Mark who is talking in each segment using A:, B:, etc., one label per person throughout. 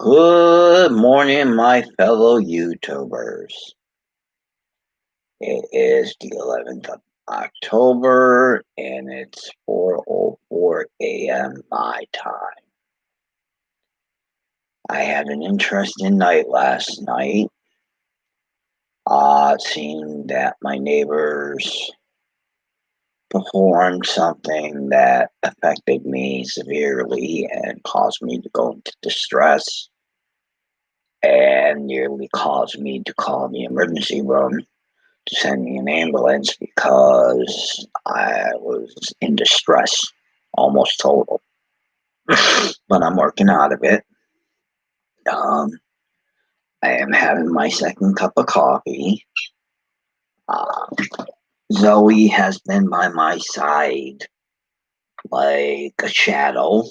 A: Good morning, my fellow YouTubers. It is the 11th of October, and it's 4:04 a.m. my time. I had an interesting night last night. Seeing that my neighbors performed something that affected me severely and caused me to go into distress and nearly caused me to call the emergency room to send me an ambulance because I was in distress, almost total. But I'm working out of it. I am having my second cup of coffee. Um, Zoe has been by my side like a shadow,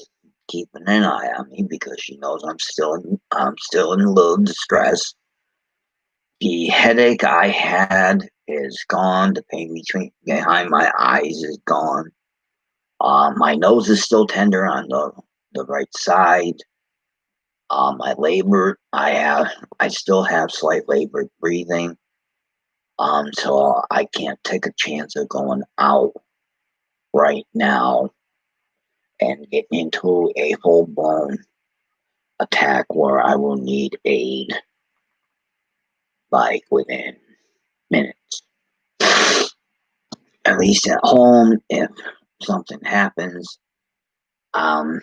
A: keeping an eye on me because she knows I'm still in a little distress. The headache I had is gone. The pain behind my eyes is gone. My nose is still tender on the right side. I still have slight labored breathing. So I can't take a chance of going out right now and get into a full blown attack where I will need aid like within minutes. At least at home, if something happens, um,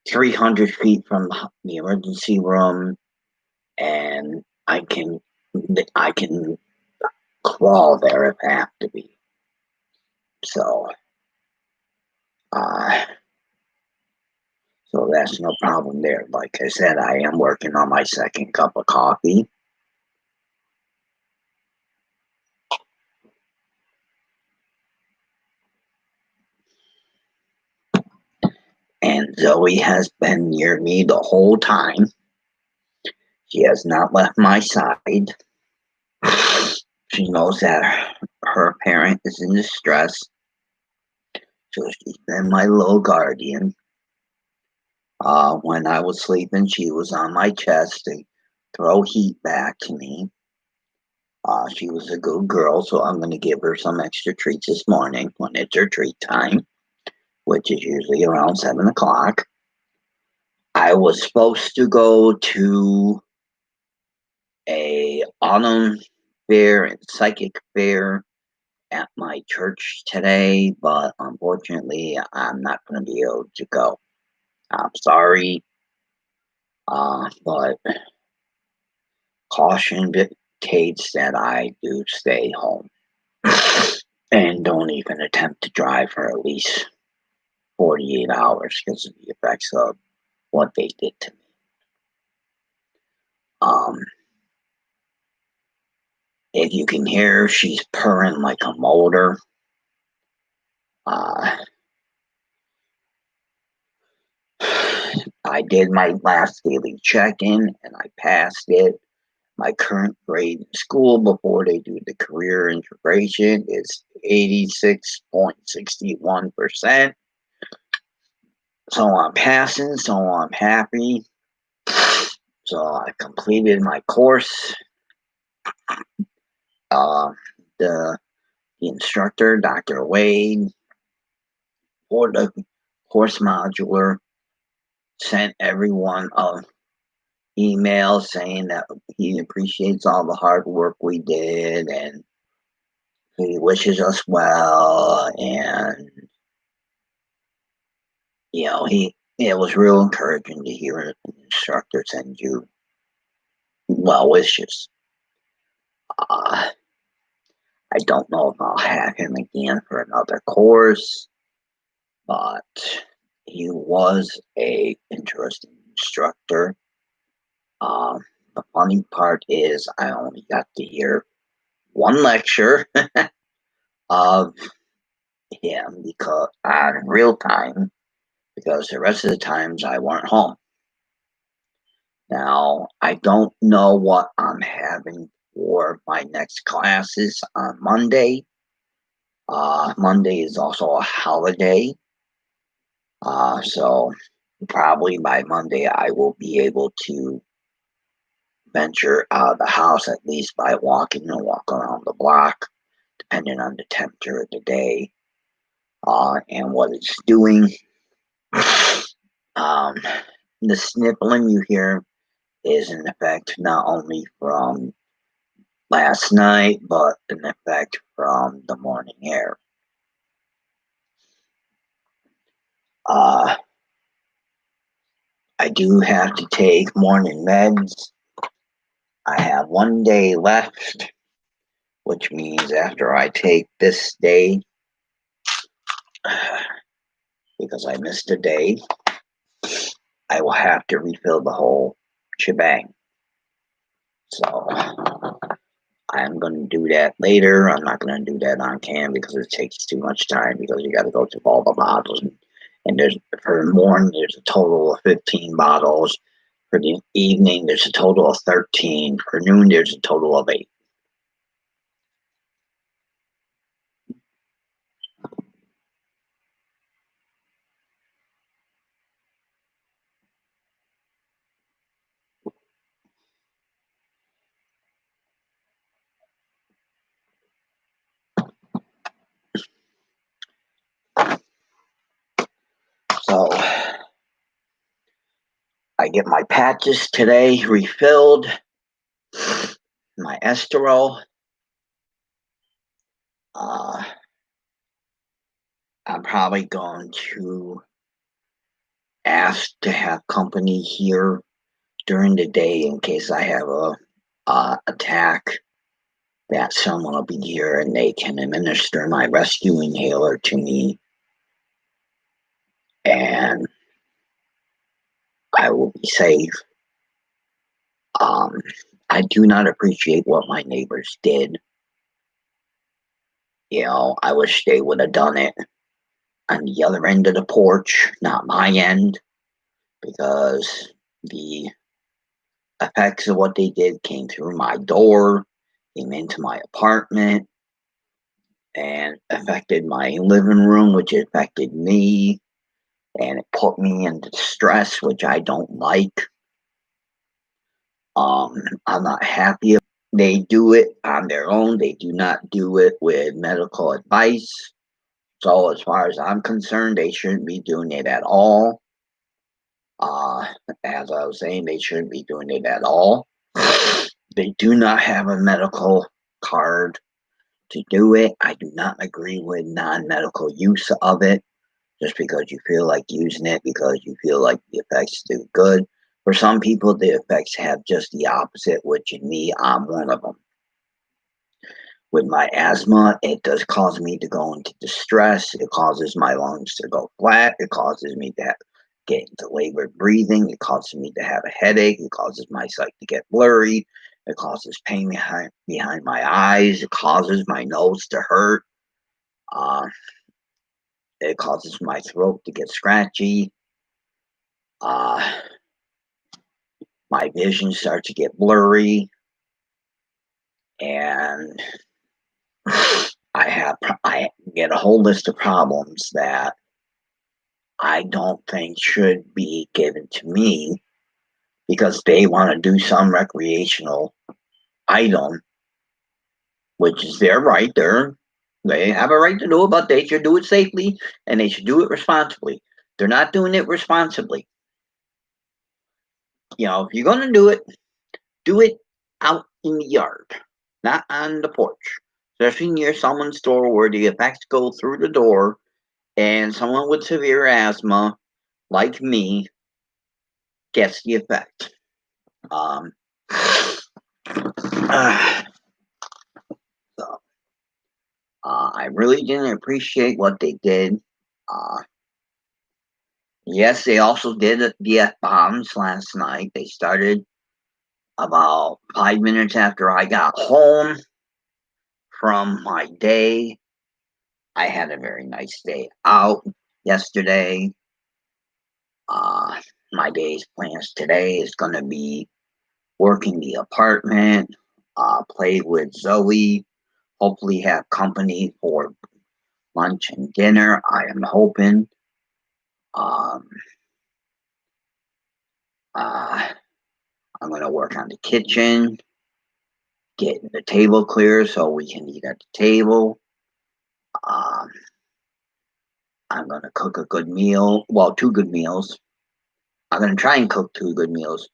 A: 300 feet from the emergency room, and I can crawl there if I have to be. So, uh, so that's no problem there. Like I said, I am working on my second cup of coffee. And Zoe has been near me the whole time. She has not left my side. She knows that her parent is in distress. So she's been my little guardian. When I was sleeping, she was on my chest to throw heat back to me. She was a good girl, so I'm going to give her some extra treats this morning when it's her treat time, which is usually around 7 o'clock. I was supposed to go to a autumn fair and psychic fair at my church today, but unfortunately, I'm not going to be able to go. I'm sorry, but caution dictates that I do stay home and don't even attempt to drive for at least 48 hours because of the effects of what they did to me. If you can hear, she's purring like a motor. I did my last daily check-in and I passed it. My current grade in school before they do the career integration is 86.61%. So I'm passing, so I'm happy. So I completed my course. The instructor, Dr. Wade, for the course modular, sent everyone an email saying that he appreciates all the hard work we did and he wishes us well. And it was real encouraging to hear an instructor send you well wishes. I don't know if I'll have him again for another course, but he was a interesting instructor. The funny part is I only got to hear one lecture of him because on real time, because the rest of the times I weren't home. Now, I don't know what I'm having for my next classes on Monday. Monday is also a holiday. So probably by Monday I will be able to venture out of the house, at least by walking and walk around the block, depending on the temperature of the day and what it's doing. Um, the sniffling you hear is in effect not only from last night, but in effect from the morning air. I do have to take morning meds. I have 1 day left, which means after I take this day, because I missed a day, I will have to refill the whole shebang. So I'm going to do that later. I'm not going to do that on cam because it takes too much time, because you got to go through all the bottles. And there's, for morning, there's a total of 15 bottles. For the evening, there's a total of 13. For noon, there's a total of 8. So I get my patches today refilled, my esterol. I'm probably going to ask to have company here during the day in case I have a attack, that someone will be here and they can administer my rescue inhaler to me, and I will be safe. I do not appreciate what my neighbors did. I wish they would have done it on the other end of the porch, not my end, because the effects of what they did came through my door, came into my apartment, and affected my living room, which affected me, and it put me into stress, which I don't like. I'm not happy. They do it on their own. They do not do it with medical advice. So as far as I'm concerned, they shouldn't be doing it at all. As I was saying, they shouldn't be doing it at all. They do not have a medical card to do it. I do not agree with non-medical use of it, just because you feel like using it, because you feel like the effects do good. For some people, the effects have just the opposite, which in me, I'm one of them. With my asthma, it does cause me to go into distress. It causes my lungs to go flat. It causes me to get into labored breathing. It causes me to have a headache. It causes my sight to get blurry. It causes pain behind my eyes. It causes my nose to hurt. It causes my throat to get scratchy. My vision starts to get blurry. And I get a whole list of problems that I don't think should be given to me, because they want to do some recreational item, which is their right. They have a right to do it, but they should do it safely and they should do it responsibly. They're not doing it responsibly. If you're going to do it out in the yard, not on the porch, especially near someone's door where the effects go through the door, and someone with severe asthma, like me, gets the effect. So, I really didn't appreciate what they did. Yes, they also did the F-bombs last night. They started about 5 minutes after I got home from my day. I had a very nice day out yesterday. My day's plans today is going to be working the apartment, play with Zoe, hopefully have company for lunch and dinner, I am hoping. I'm going to work on the kitchen, getting the table clear so we can eat at the table. Um, I'm going to cook a good meal. Well, two good meals. I'm going to try and cook two good meals.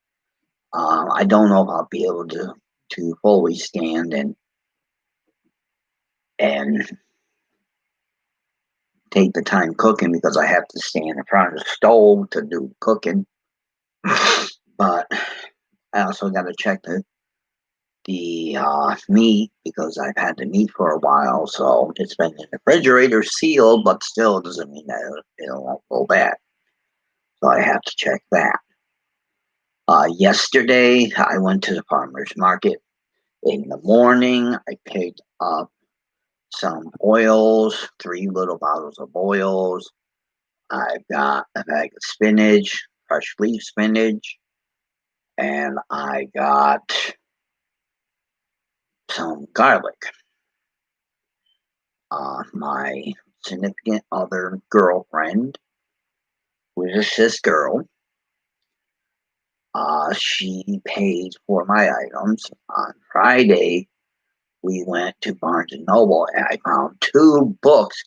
A: I don't know if I'll be able to fully stand and take the time cooking because I have to stand in front of the stove to do cooking. But I also got to check the meat because I've had the meat for a while, so it's been in the refrigerator sealed, but still it doesn't mean that it won't go bad. So I have to check that. Yesterday, I went to the farmer's market. In the morning, I picked up some oils, 3 little bottles of oils. I've got a bag of spinach, fresh leaf spinach, and I got some garlic. My significant other girlfriend, who is a cis girl, she paid for my items. On Friday, we went to Barnes and Noble, and I found two books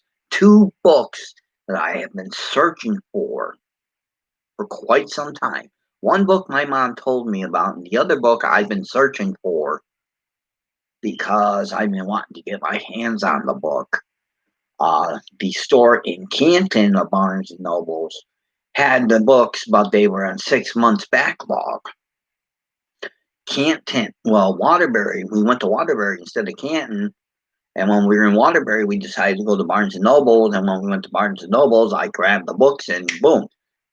A: that I have been searching for quite some time. One book my mom told me about, and the other book I've been searching for because I've been wanting to get my hands on the book. The store in Canton of Barnes and Nobles had the books, but they were on 6 months backlog. Canton, well, Waterbury, we went to Waterbury instead of Canton. And when we were in Waterbury, we decided to go to Barnes and Nobles. And when we went to Barnes and Nobles, I grabbed the books and boom.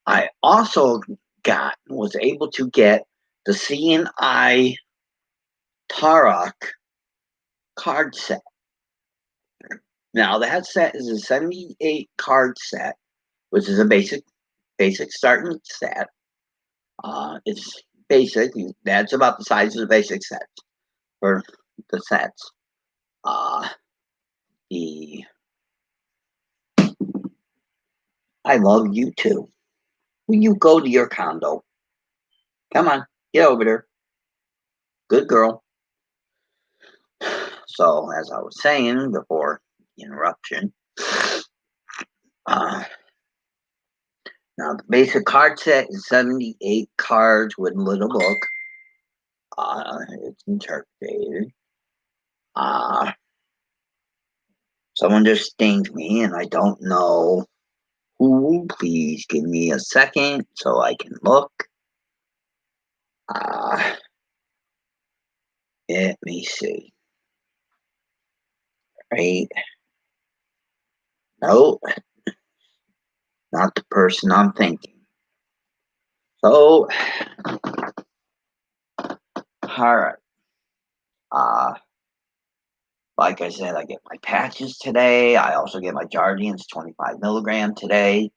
A: I also was able to get the C&I Tarok card set. Now that set is a 78 card set, which is a basic starting set. It's basic. That's about the size of the basic sets for the sets. I love you too. When you go to your condo, come on, get over there. Good girl. So, as I was saying before the interruption, now the basic card set is 78 cards with a little book. It's interpreted. Someone just dinged me, and I don't know who. Please give me a second so I can look. Let me see. Right? Nope, not the person I'm thinking. So, all right. Like I said, I get my patches today. I also get my Jardians 25 milligram today.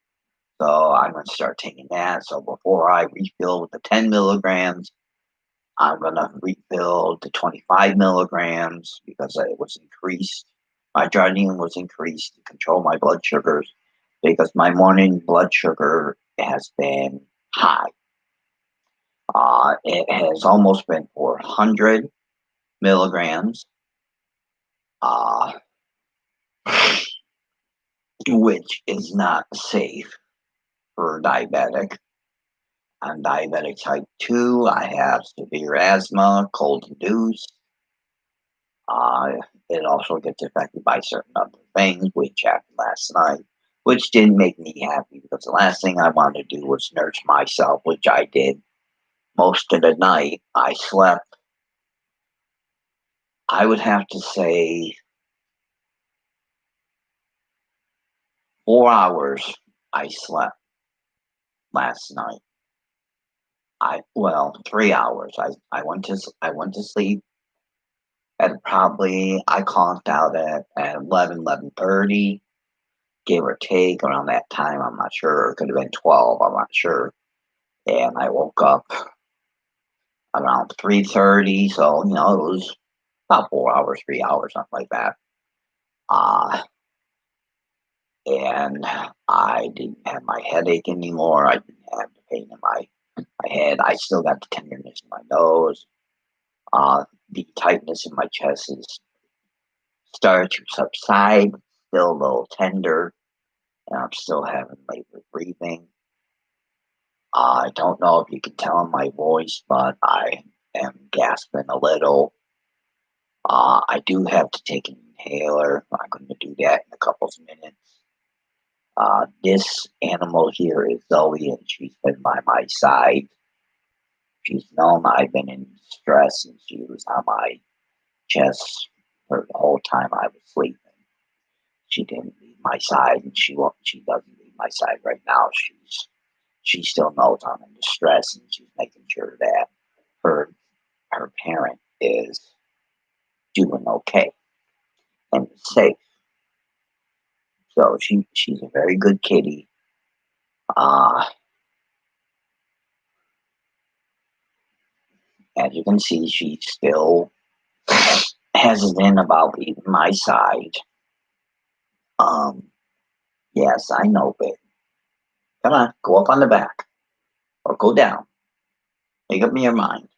A: So I'm going to start taking that. So before I refill with the 10 milligrams, I'm going to refill the 25 milligrams because it was increased. My Jardian was increased to control my blood sugars because my morning blood sugar has been high. It has almost been 400 milligrams. Which is not safe for diabetic. I'm diabetic type 2. I have severe asthma, cold induced. It also gets affected by certain other things, which happened last night, which didn't make me happy because the last thing I wanted to do was nurse myself, which I did most of the night. I slept, I would have to say, 4 hours I slept last night. 3 hours. I went to sleep at probably I conked out at 11:30, give or take around that time. I'm not sure. It could have been 12. I'm not sure. And I woke up around 3:30. So it was about 4 hours, 3 hours, something like that. And I didn't have my headache anymore. I didn't have the pain in my I still got the tenderness in my nose. The tightness in my chest is started to subside, still a little tender, and I'm still having labored breathing. I don't know if you can tell in my voice, but I am gasping a little. I do have to take an inhaler. I'm going to do that in a couple of minutes. This animal here is Zoe, and she's been by my side. She's known I've been in distress, and she was on my chest for the whole time I was sleeping. She didn't leave my side, and she won't. She doesn't leave my side right now. She still knows I'm in distress, and she's making sure that her parent is doing okay and safe. So she's a very good kitty. Uh, as you can see, she's still hesitant about leaving my side. Um, yes, I know, babe. Come on, go up on the back or go down. Make up your mind.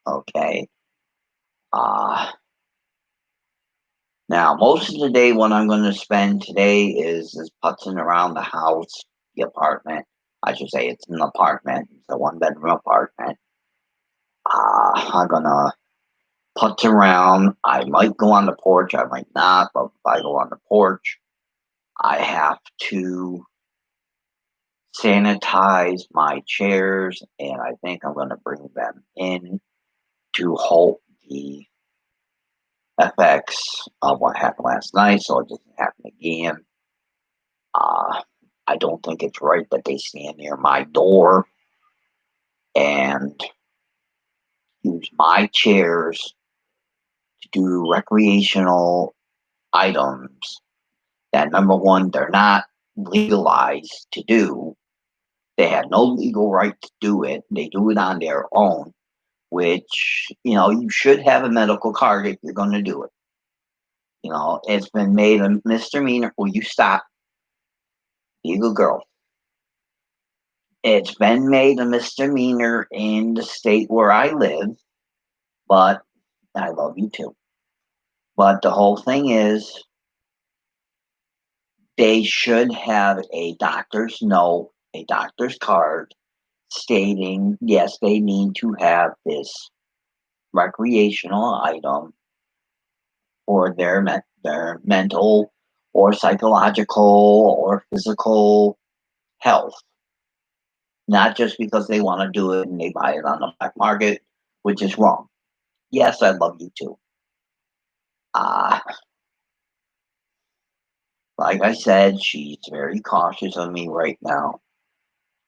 A: Okay. Uh, Now, most of the day, what I'm going to spend today is putzing around the house, the apartment. I should say it's an apartment. It's a one-bedroom apartment. I'm going to putz around. I might go on the porch. I might not. But if I go on the porch, I have to sanitize my chairs. And I think I'm going to bring them in to halt the effects of what happened last night so it doesn't happen again. I don't think it's right that they stand near my door and use my chairs to do recreational items that, number one, they're not legalized to do. They have no legal right to do it. They do it on their own, which, you should have a medical card if you're going to do it. It's been made a misdemeanor. Will you stop? Be a good girl. It's been made a misdemeanor in the state where I live, but I love you too. But the whole thing is, they should have a doctor's note, a doctor's card stating, yes, they need to have this recreational item for their mental or psychological or physical health. Not just because they want to do it and they buy it on the black market, which is wrong. Yes, I love you too. Uh, like I said, she's very cautious of me right now.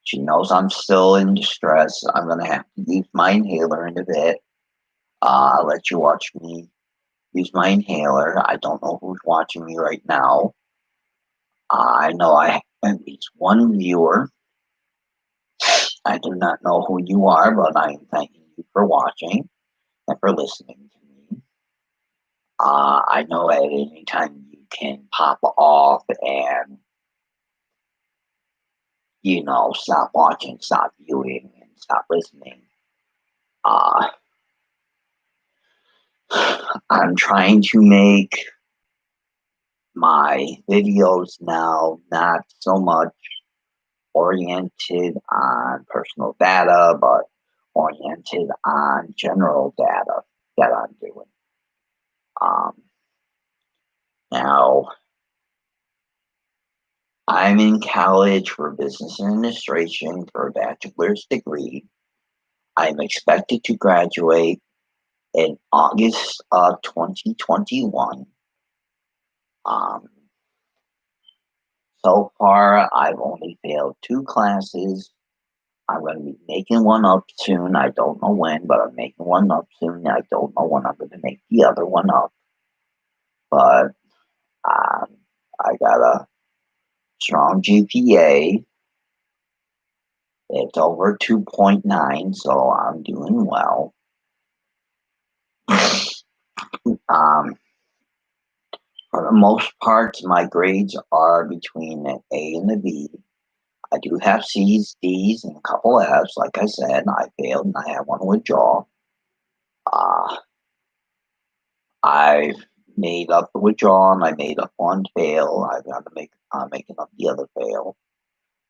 A: She knows I'm still in distress. I'm going to have to use my inhaler in a bit. I'll let you watch me use my inhaler. I don't know who's watching me right now. I know I have at least one viewer. I do not know who you are, but I am thanking you for watching and for listening to me. I know at any time you can pop off and, stop watching, stop viewing, and stop listening. I'm trying to make my videos now not so much oriented on personal data, but oriented on general data that I'm doing. Now, I'm in college for business administration for a bachelor's degree. I'm expected to graduate in August of 2021. So far, I've only failed 2 classes. I'm going to be making one up soon. I don't know when, but I'm making one up soon. I don't know when I'm going to make the other one up. But I got a strong GPA. It's over 2.9, so I'm doing well. For the most part, my grades are between an A and a B. I do have C's, D's, and a couple F's. Like I said, I failed, and I had one withdrawal. Uh, I've made up the withdrawal, and I made up one fail. I've got to I'm making up the other fail.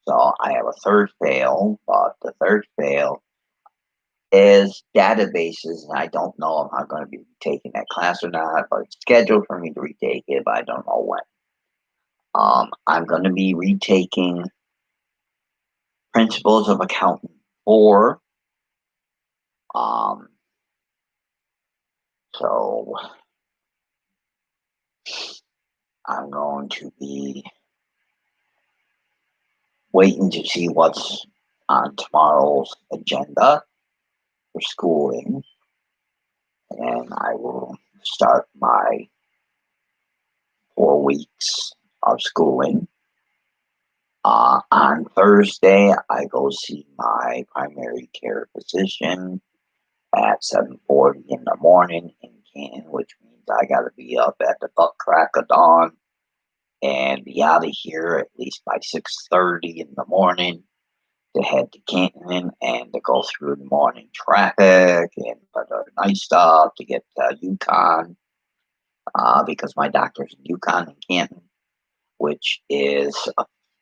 A: So I have a third fail, but the third fail is databases, and I don't know if I'm going to be taking that class or not, but it's scheduled for me to retake it, but I don't know when. I'm going to be retaking Principles of Accounting 4. Um, so I'm going to be waiting to see what's on tomorrow's agenda for schooling, and I will start my 4 weeks of schooling. On Thursday, I go see my primary care physician at 7:40 in the morning in Canton, which means I got to be up at the butt crack of dawn and be out of here at least by 6:30 in the morning to head to Canton and to go through the morning traffic and the night stop to get to Yukon, because my doctor's in Yukon and Canton, which is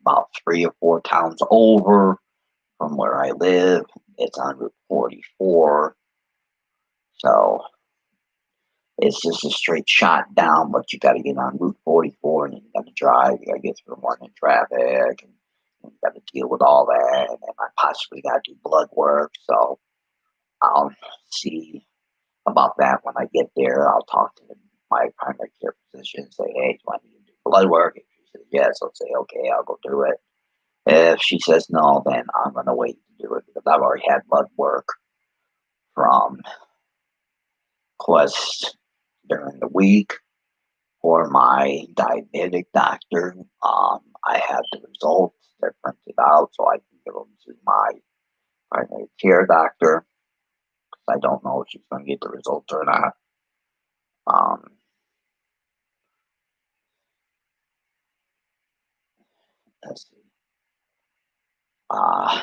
A: about 3 or 4 towns over from where I live. It's on Route 44, so it's just a straight shot down, but you got to get on Route 44 and then you got to drive. You got to get through morning traffic, and you got to deal with all that. And then I possibly got to do blood work, so I'll see about that when I get there. I'll talk to my primary care physician and say, hey, do I need to do blood work? If she says yes, I'll say, okay, I'll go do it. If she says no, then I'm going to wait to do it because I've already had blood work from Quest during the week for my diabetic doctor. I have the results. They're printed out so I can give them to my primary care doctor. I don't know if she's going to get the results or not. Let's see. Uh,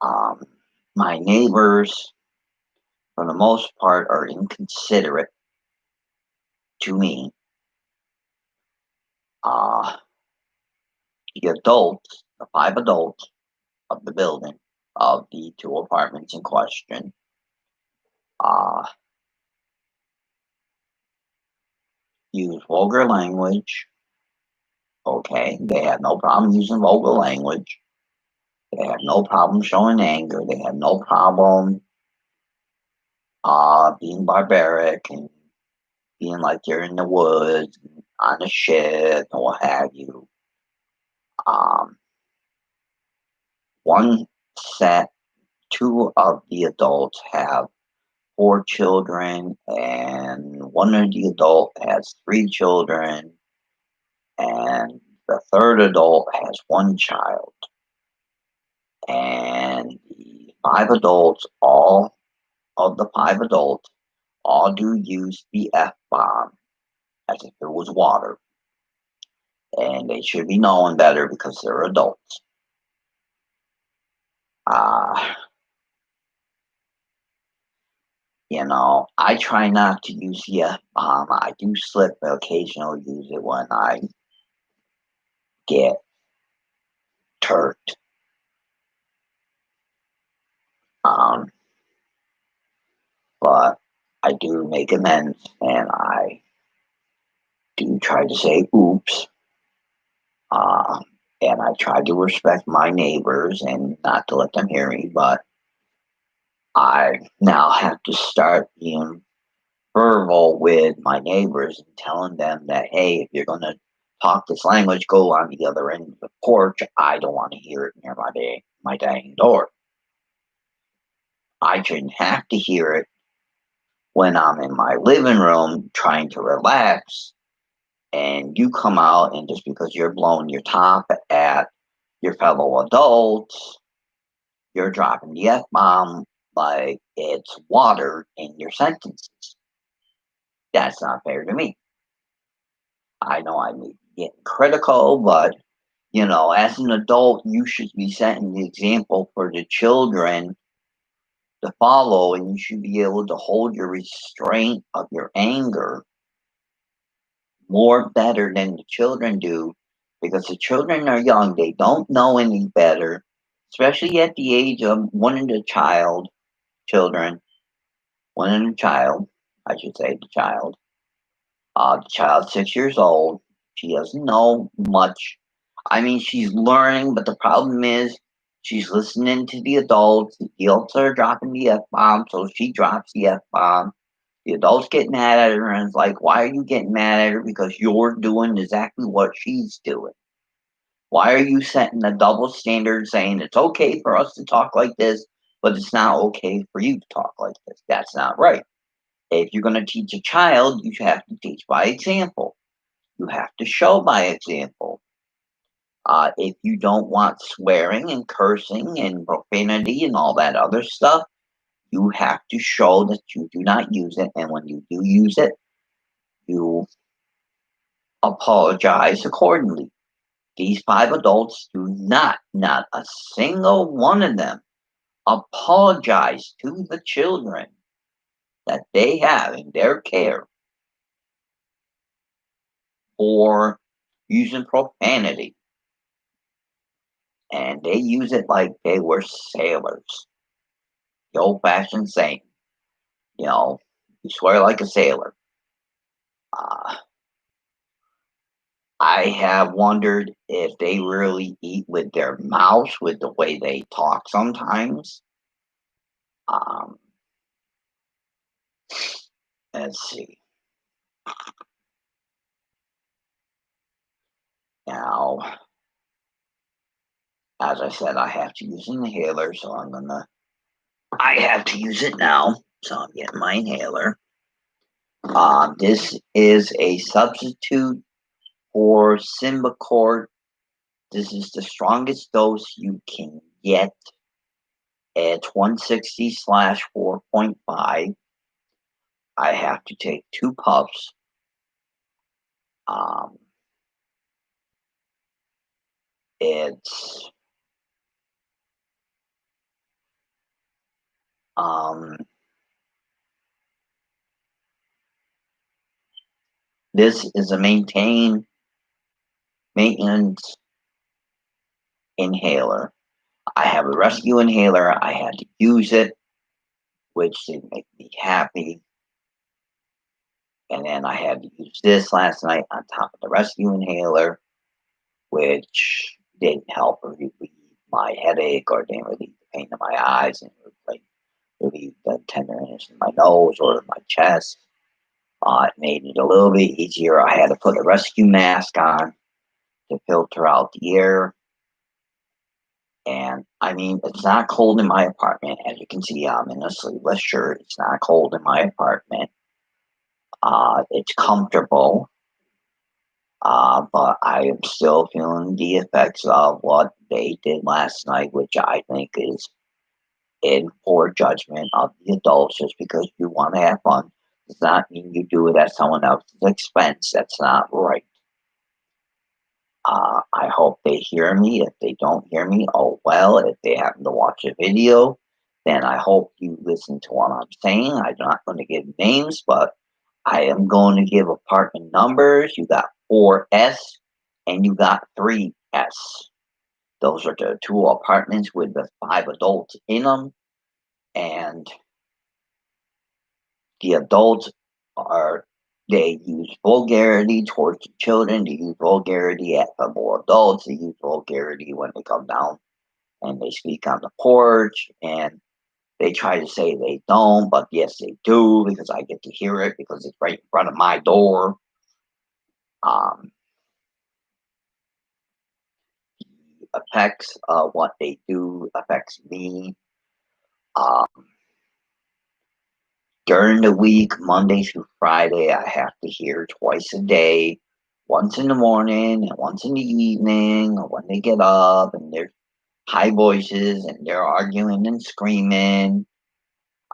A: um, my neighbors, for the most part, are inconsiderate to me. The adults, the 5 adults of the building, of the 2 apartments in question, uh, use vulgar language. Okay, they have no problem using vulgar language. They have no problem showing anger. They have no problem being barbaric and being like you're in the woods, on a ship, and what have you. Um, one set, 2 of the adults have 4 children, and one of the adult has 3 children, and the third adult has 1 child. And the 5 adults, all of the 5 adults, all do use the F bomb as if it was water. And they should be knowing better because they're adults. Uh, I try not to use the F bomb. I do slip occasionally use it when I get turked. But I do make amends and I do try to say oops. And I try to respect my neighbors and not to let them hear me, but I now have to start being verbal with my neighbors and telling them that, hey, if you're going to talk this language, go on the other end of the porch. I don't want to hear it near my dining door. I shouldn't have to hear it when I'm in my living room trying to relax, and you come out and just because you're blowing your top at your fellow adults, you're dropping the F bomb like it's water in your sentences. That's not fair to me. I know I may be getting critical, but as an adult, you should be setting the example for the children to follow, and you should be able to hold your restraint of your anger more better than the children do, because the children are young. They don't know any better, especially at the age of children, one and a child, I should say, the child's 6 years old. She doesn't know much. I mean, she's learning, but the problem is she's listening to the adults. The adults are dropping the F bomb, so she drops the F bomb. The adults get mad at her, and it's like, why are you getting mad at her? Because you're doing exactly what she's doing. Why are you setting a double standard saying it's okay for us to talk like this, but it's not okay for you to talk like this? That's not right. If you're going to teach a child, you have to teach by example. You have to show by example. If you don't want swearing and cursing and profanity and all that other stuff, you have to show that you do not use it. And when you do use it, you apologize accordingly. These 5 adults do not a single one of them, apologize to the children that they have in their care for using profanity. And they use it like they were sailors. The old-fashioned saying, you swear like a sailor. Uh, I have wondered if they really eat with their mouths, with the way they talk sometimes. Um, let's see. Now, as I said, I have to use an inhaler, so I have to use it now. So I'm getting my inhaler. This is a substitute for Symbicort. This is the strongest dose you can get at 160/4.5. I have to take 2 puffs. Um, it's this is a maintenance inhaler. I have a rescue inhaler. I had to use it, which didn't make me happy. And then I had to use this last night on top of the rescue inhaler, which didn't help relieve my headache or didn't relieve the pain in my eyes and relieve the tenderness in my nose or in my chest. It made it a little bit easier. I had to put a rescue mask on to filter out the air. And I mean, it's not cold in my apartment. As you can see, I'm in a sleeveless shirt. It's not cold in my apartment. It's comfortable. But I am still feeling the effects of what they did last night, which I think is in poor judgment of the adults. Just because you want to have fun does not mean you do it at someone else's expense. That's not right. I hope they hear me. If they don't hear me, oh well. If they happen to watch a video, then I hope you listen to what I'm saying. I'm not going to give names, but I am going to give apartment numbers. You got 4S and you got 3S. Those are the 2 apartments with the 5 adults in them. And the adults they use vulgarity towards the children. They use vulgarity at the more adults. They use vulgarity when they come down and they speak on the porch. And they try to say they don't, but yes, they do, because I get to hear it because it's right in front of my door. The effects of what they do affects me. During the week, Monday through Friday, I have to hear twice a day, once in the morning and once in the evening, or when they get up and they're high voices and they're arguing and screaming.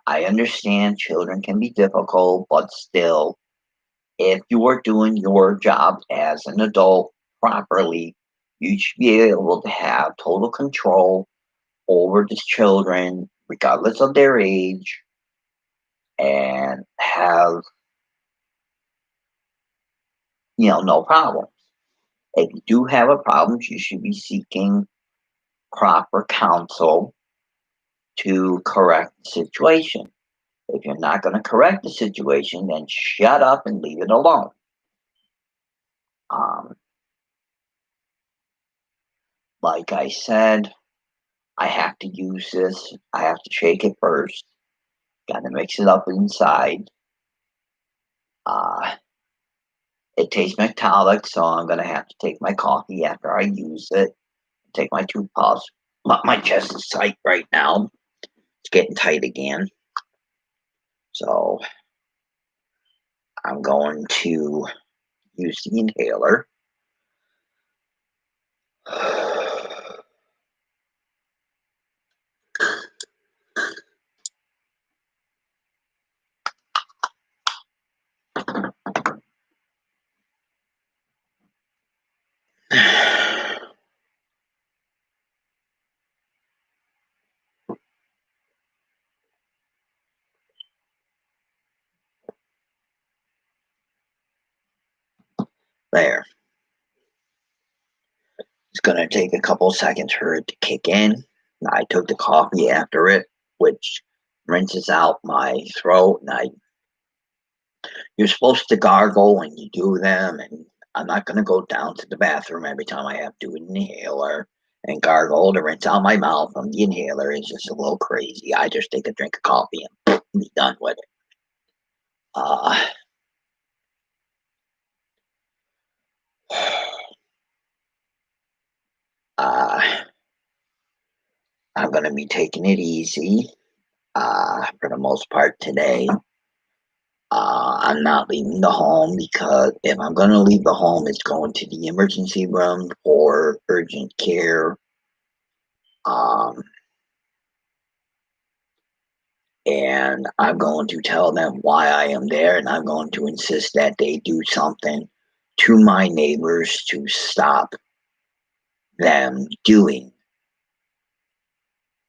A: I understand children can be difficult, but still, if you are doing your job as an adult properly, you should be able to have total control over the children, regardless of their age, and have, no problems. If you do have a problem, you should be seeking proper counsel to correct the situation. If you're not going to correct the situation, then shut up and leave it alone. Um, like I said, I have to use this. I have to shake it first. Got to mix it up inside. Uh, it tastes metallic, so I'm going to have to take my coffee after I use it. Take my 2 puffs. My chest is tight right now. It's getting tight again. So I'm going to use the inhaler. There. It's going to take a couple seconds for it to kick in. I took the coffee after it, which rinses out my throat. You're supposed to gargle when you do them, and I'm not going to go down to the bathroom every time I have to do an inhaler and gargle to rinse out my mouth from the inhaler. It's just a little crazy. I just take a drink of coffee and be done with it. Uh, uh, I'm going to be taking it easy for the most part today. I'm not leaving the home because if I'm going to leave the home, it's going to the emergency room or urgent care. Um, and I'm going to tell them why I am there, and I'm going to insist that they do something to my neighbors to stop them doing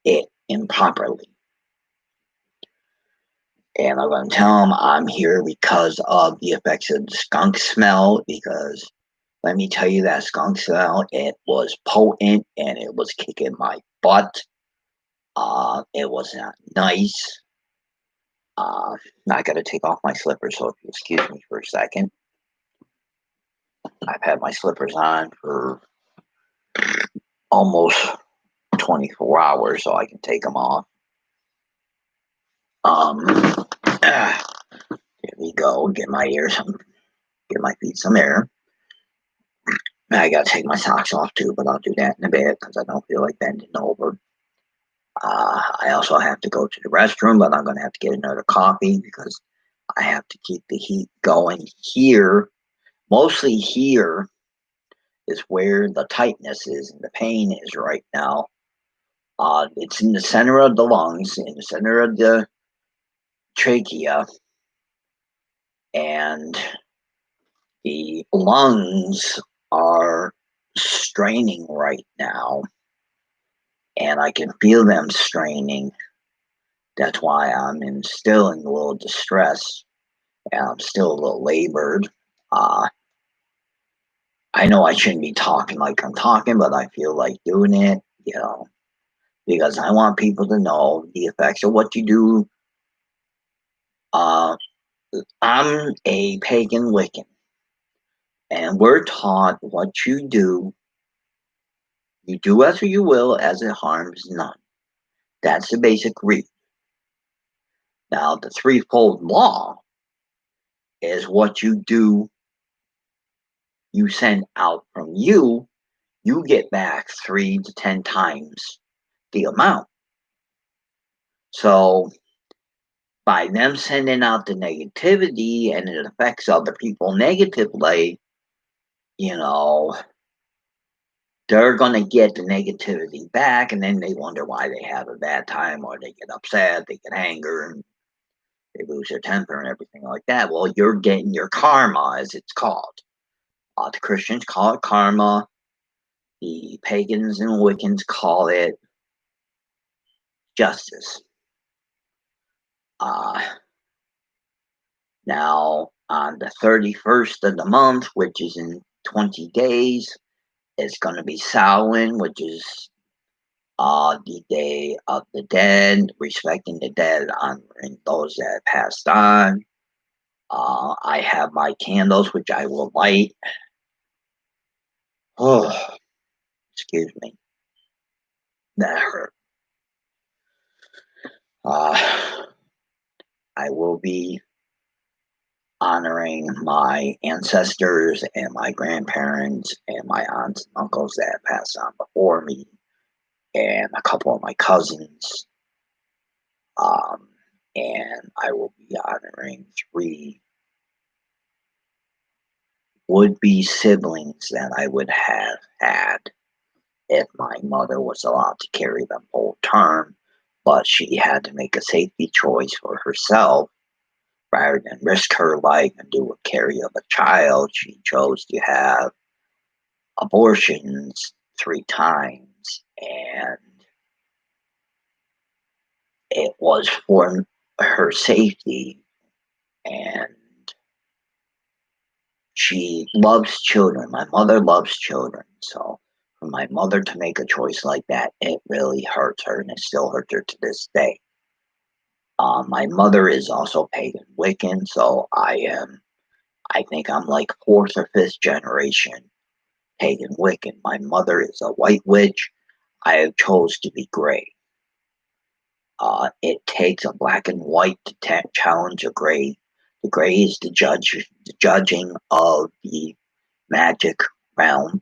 A: it improperly. And I'm going to tell them I'm here because of the effects of the skunk smell, because let me tell you, that skunk smell, it was potent and it was kicking my butt. It was not nice. I got to take off my slippers, so if you excuse me for a second. I've had my slippers on for almost 24 hours, so I can take them off. Here we go. Get my feet some air. I gotta take my socks off too, but I'll do that in a bit because I don't feel like bending over. I also have to go to the restroom, but I'm gonna have to get another coffee because I have to keep the heat going here. Mostly here is where the tightness is and the pain is right now. It's in the center of the lungs, in the center of the trachea, and the lungs are straining right now, and I can feel them straining. That's why I'm still in a little distress, and I'm still a little labored. I know I shouldn't be talking like I'm talking, but I feel like doing it, because I want people to know the effects of what you do. I'm a pagan Wiccan, and we're taught what you do as you will, as it harms none. That's the basic read. Now, the threefold law is what you do, you send out from you get back 3 to 10 times the amount. So, by them sending out the negativity and it affects other people negatively, they're going to get the negativity back, and then they wonder why they have a bad time, or they get upset, they get angry. they lose their temper and everything like that. Well, you're getting your karma, as it's called. The Christians call it karma. The pagans and Wiccans call it justice. Now, on the 31st of the month, which is in 20 days, it's going to be Samhain, which is the Day of the Dead, respecting the dead, honoring those that passed on. I have my candles, which I will light. Oh, excuse me. That hurt. I will be honoring my ancestors and my grandparents and my aunts and uncles that passed on before me, and a couple of my cousins. And I will be honoring 3 would-be siblings that I would have had if my mother was allowed to carry them full term, but she had to make a safety choice for herself. Rather than risk her life and do a carry of a child, she chose to have abortions 3 times, and it was for her safety. And she loves children. My mother loves children. So for my mother to make a choice like that, it really hurts her, and it still hurts her to this day. My mother is also pagan Wiccan, so I think I'm like 4th or 5th generation pagan Wiccan. My mother is a white witch. I have chose to be gray. It takes a black and white to challenge a gray. The gray is the judging of the magic realm.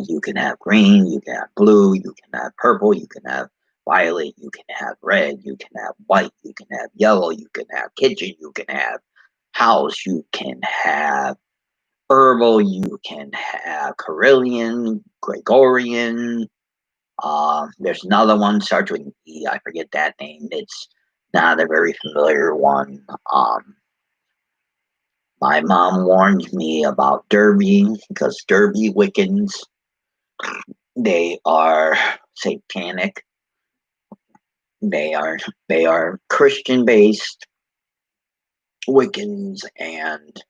A: You can have green, you can have blue, you can have purple, you can have violet, you can have red, you can have white, you can have yellow, you can have kitchen, you can have house, you can have herbal, you can have Carillion, Gregorian. There's another one starts with E. I forget that name. It's not a very familiar one. My mom warned me about Derby because Derby Wiccans, they are satanic. They are Christian based Wiccans, and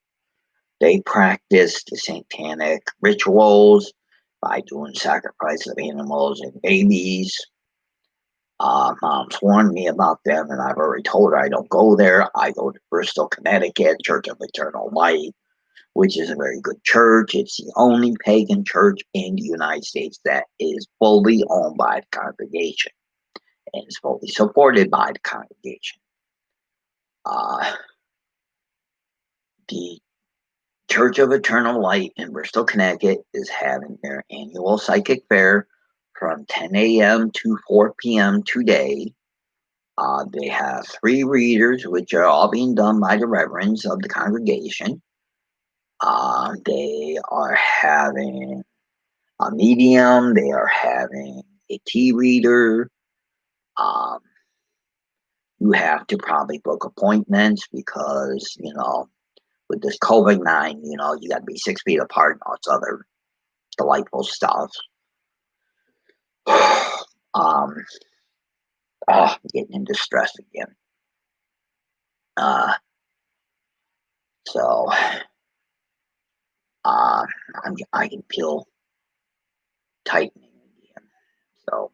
A: they practice the satanic rituals by doing sacrifice of animals and babies. Mom's warned me about them, and I've already told her I don't go there. I go to Bristol, Connecticut, Church of Eternal Light, which is a very good church. It's the only pagan church in the United States that is fully owned by the congregation and is fully supported by the congregation. The Church of Eternal Light in Bristol, Connecticut is having their annual psychic fair from 10 a.m. to 4 p.m. today. They have 3 readers, which are all being done by the reverends of the congregation. They are having a medium. They are having a tea reader. You have to probably book appointments because, with this COVID-19, you got to be 6 feet apart and all this other delightful stuff. I'm getting into stress again. So I can feel tightening again. So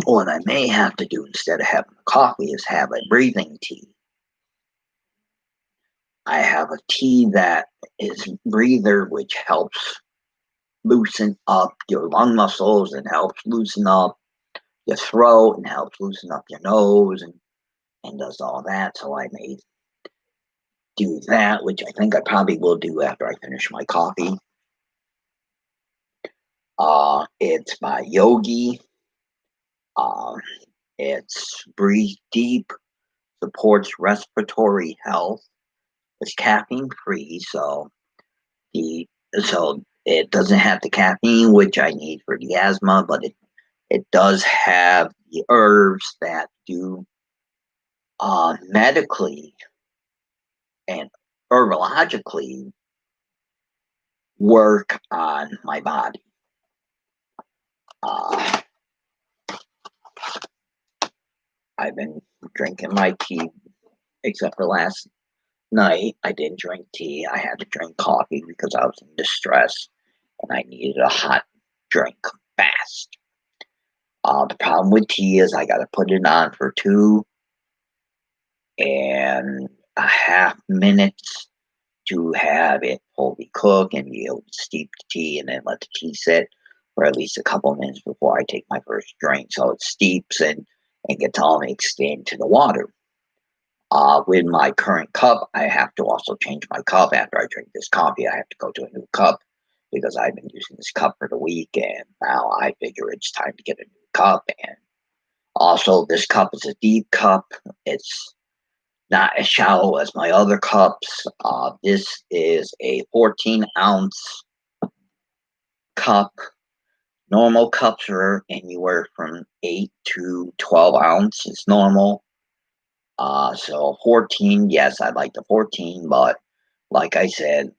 A: what I may have to do instead of having coffee is have a breathing tea. I have a tea that is breather, which helps loosen up your lung muscles and helps loosen up your throat and helps loosen up your nose and does all that. So I may do that, which I think I probably will do after I finish my coffee. It's by Yogi. It's breathe deep, supports respiratory health. It's caffeine free, so It doesn't have the caffeine, which I need for the asthma, but it does have the herbs that do medically and herbologically work on my body. Uh, I've been drinking my tea, except for last night. I didn't drink tea. I had to drink coffee because I was in distress and I needed a hot drink fast. The problem with tea is I got to put it on for 2.5 minutes to have it fully cook and be able to steep the tea and then let the tea sit for at least a couple of minutes before I take my first drink. So it steeps and gets all mixed into the water. With my current cup, I have to also change my cup. After I drink this coffee, I have to go to a new cup because I've been using this cup for the week, and now I figure it's time to get a new cup. And also, this cup is a deep cup. It's not as shallow as my other cups. This is a 14-ounce cup. Normal cups are anywhere from 8 to 12 ounces normal. So 14, yes, I'd like the 14, but like I said,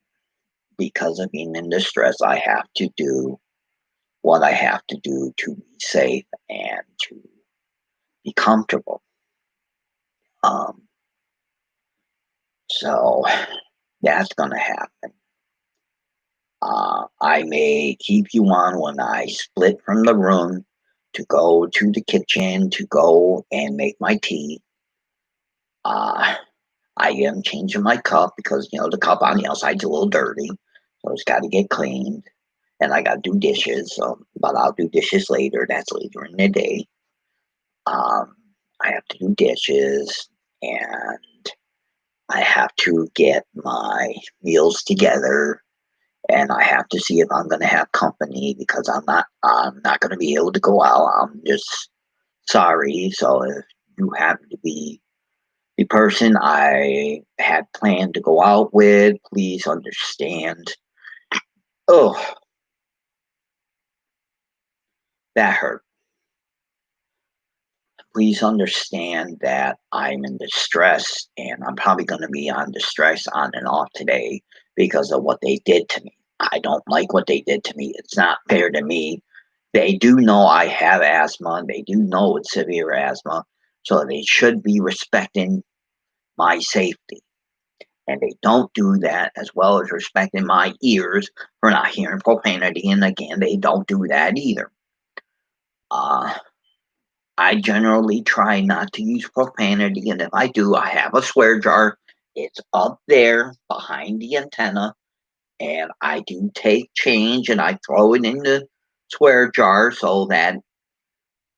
A: because of being in distress, I have to do what I have to do to be safe and to be comfortable. Um, so that's going to happen. I may keep you on when I split from the room to go to the kitchen to go and make my tea. I am changing my cup because the cup on the outside's a little dirty, so it's got to get cleaned, and I got to do dishes. So, but I'll do dishes later. That's later in the day. Um, I have to do dishes, and I have to get my meals together, and I have to see if I'm going to have company because I'm not going to be able to go out. I'm just sorry. So if you happen to be the person I had planned to go out with, please understand. Oh, that hurt. Please understand that I'm in distress and I'm probably going to be on distress on and off today because of what they did to me. I don't like what they did to me. It's not fair to me. They do know I have asthma. They do know it's severe asthma. So they should be respecting my safety. And they don't do that as well as respecting my ears for not hearing profanity. And again, they don't do that either. Uh, I generally try not to use profanity, and if I do, I have a swear jar. It's up there behind the antenna, and I do take change and I throw it in the swear jar so that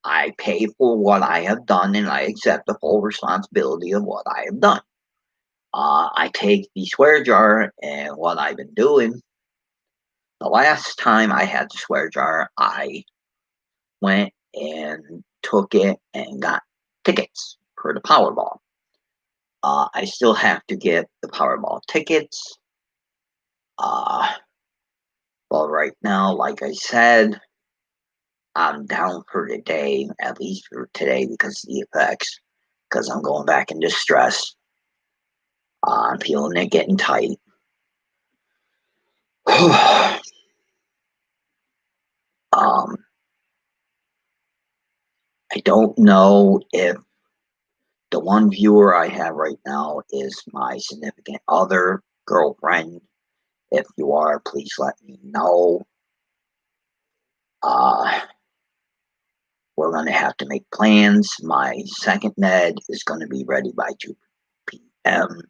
A: I pay for what I have done and I accept the full responsibility of what I have done. I take the swear jar and what I've been doing. The last time I had the swear jar, I went and took it and got tickets for the Powerball. I still have to get the Powerball tickets. Uh, but right now, like I said, I'm down for the day, at least for today because of the effects, because I'm going back into stress. I'm feeling it getting tight. um, I don't know if the one viewer I have right now is my significant other, girlfriend. If you are, please let me know. Uh, we're going to have to make plans. My second med is going to be ready by 2 p.m.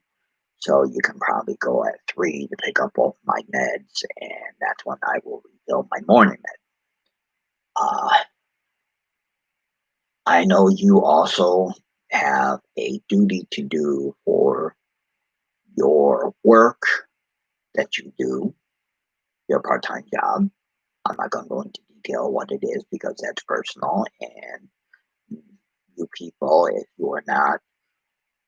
A: So you can probably go at 3 to pick up both my meds, and that's when I will refill my morning med. Uh, I know you also have a duty to do for your work that you do, your part-time job. I'm not going to go into detail what it is because that's personal, and you people, if you are not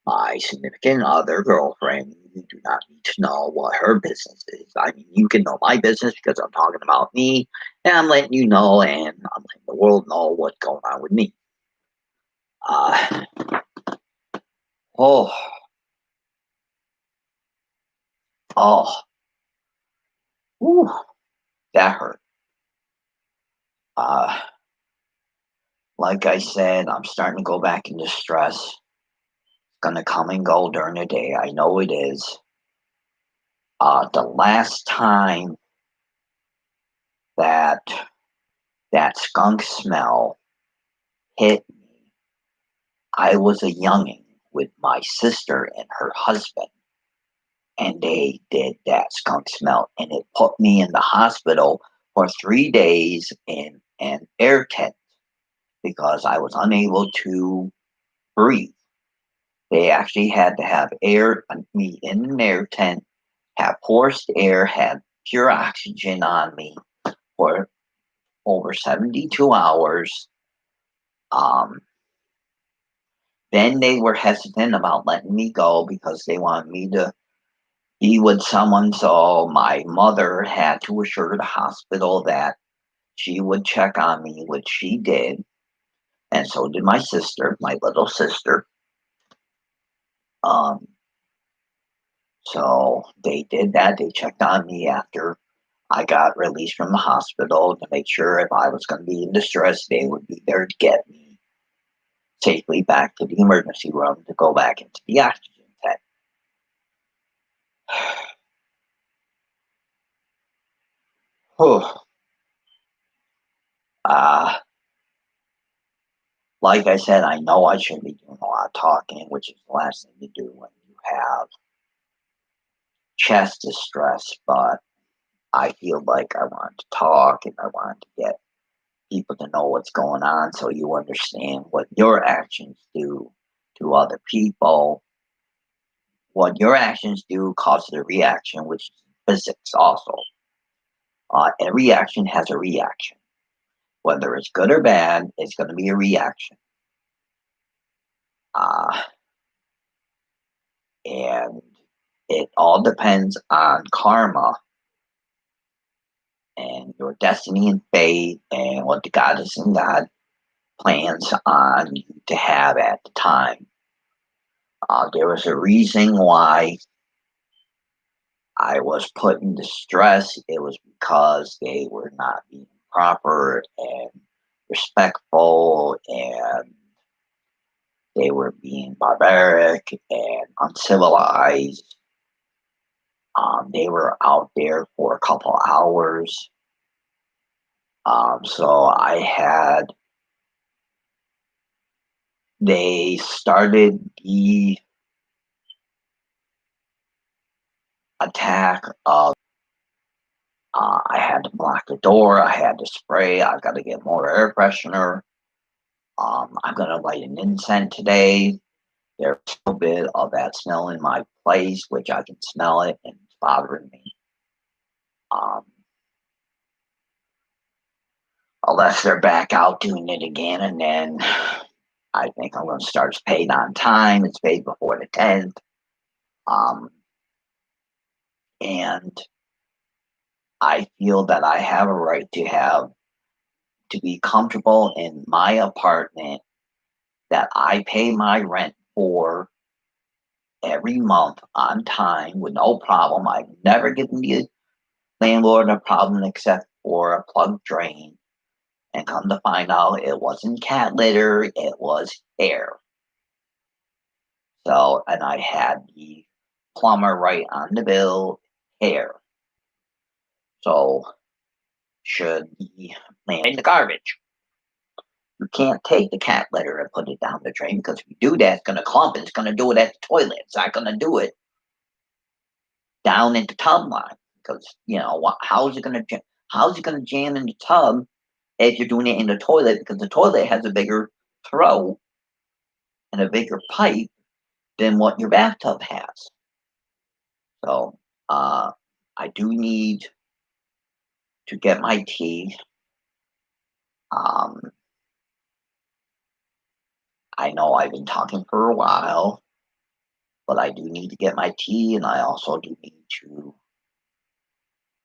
A: My significant other, girlfriend, you do not need to know what her business is. I mean, you can know my business because I'm talking about me, and I'm letting you know, and I'm letting the world know what's going on with me. Uh, oh, oh, whew, that hurt. Uh, like I said, I'm starting to go back into stress. It's gonna come and go during the day. I know it is. The last time that that skunk smell hit me, I was a youngin' with my sister and her husband, and they did that skunk smell, and it put me in the hospital for 3 days in an air tent because I was unable to breathe. They actually had to have me in an air tent, have forced air, had pure oxygen on me for over 72 hours. Um, then they were hesitant about letting me go because they wanted me to be with someone. So my mother had to assure the hospital that she would check on me, which she did. And so did my sister, my little sister. Um, so they did that. They checked on me after I got released from the hospital to make sure if I was going to be in distress, they would be there to get me safely back to the emergency room to go back into the oxygen tent. Whew. uh, like I said, I know I shouldn't be doing a lot of talking, which is the last thing to do when you have chest distress, but I feel like I want to talk and I want to get people to know what's going on so you understand what your actions do to other people. What your actions do causes a reaction, which is physics also. Every action has a reaction. Whether it's good or bad, it's going to be a reaction. Uh, and it all depends on karma and your destiny and fate and what the goddess and God plans on you to have at the time. There was a reason why I was put in distress. It was because they were not being proper and respectful, and they were being barbaric and uncivilized. They were out there for a couple hours. So they started the attack of, I had to block the door, I had to spray, I got to get more air freshener. I'm going to light an incense today. There's a little bit of that smell in my place, which I can smell it and it's bothering me. Um, Unless they're back out doing it again, and then I think I'm going to start paid on time. It's paid before the 10th. Um, and I feel that I have a right to be comfortable in my apartment that I pay my rent for every month on time with no problem. I've never given the landlord a problem except for a plugged drain. And come to find out, it wasn't cat litter, it was hair. So, and I had the plumber write on the bill, hair. So, should be land in the garbage. You can't take the cat litter and put it down the drain because if you do that, it's going to clump and it's going to do it at the toilet. It's not going to do it down in the tub line because, how's it going to jam in the tub if you're doing it in the toilet because the toilet has a bigger throat and a bigger pipe than what your bathtub has. So I do need to get my tea. Um, I know I've been talking for a while. but I do need to get my tea, and I also do need to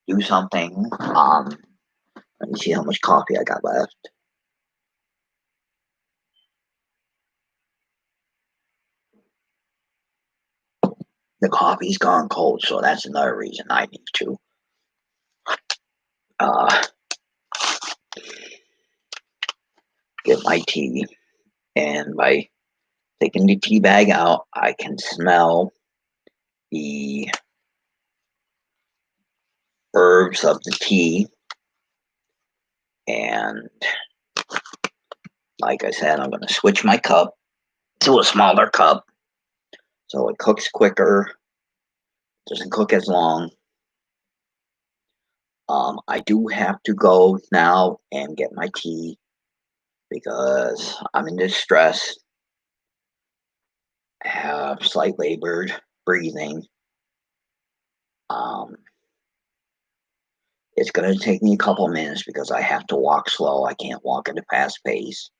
A: do something. Let me see how much coffee I got left. The coffee's gone cold, so that's another reason I need to get my tea. And by taking the tea bag out, I can smell the herbs of the tea. And like I said, I'm going to switch my cup to a smaller cup so it cooks quicker, doesn't cook as long. I do have to go now and get my tea because I'm in distress. I have slight labored breathing. It's going to take me a couple minutes because I have to walk slow. I can't walk at a fast pace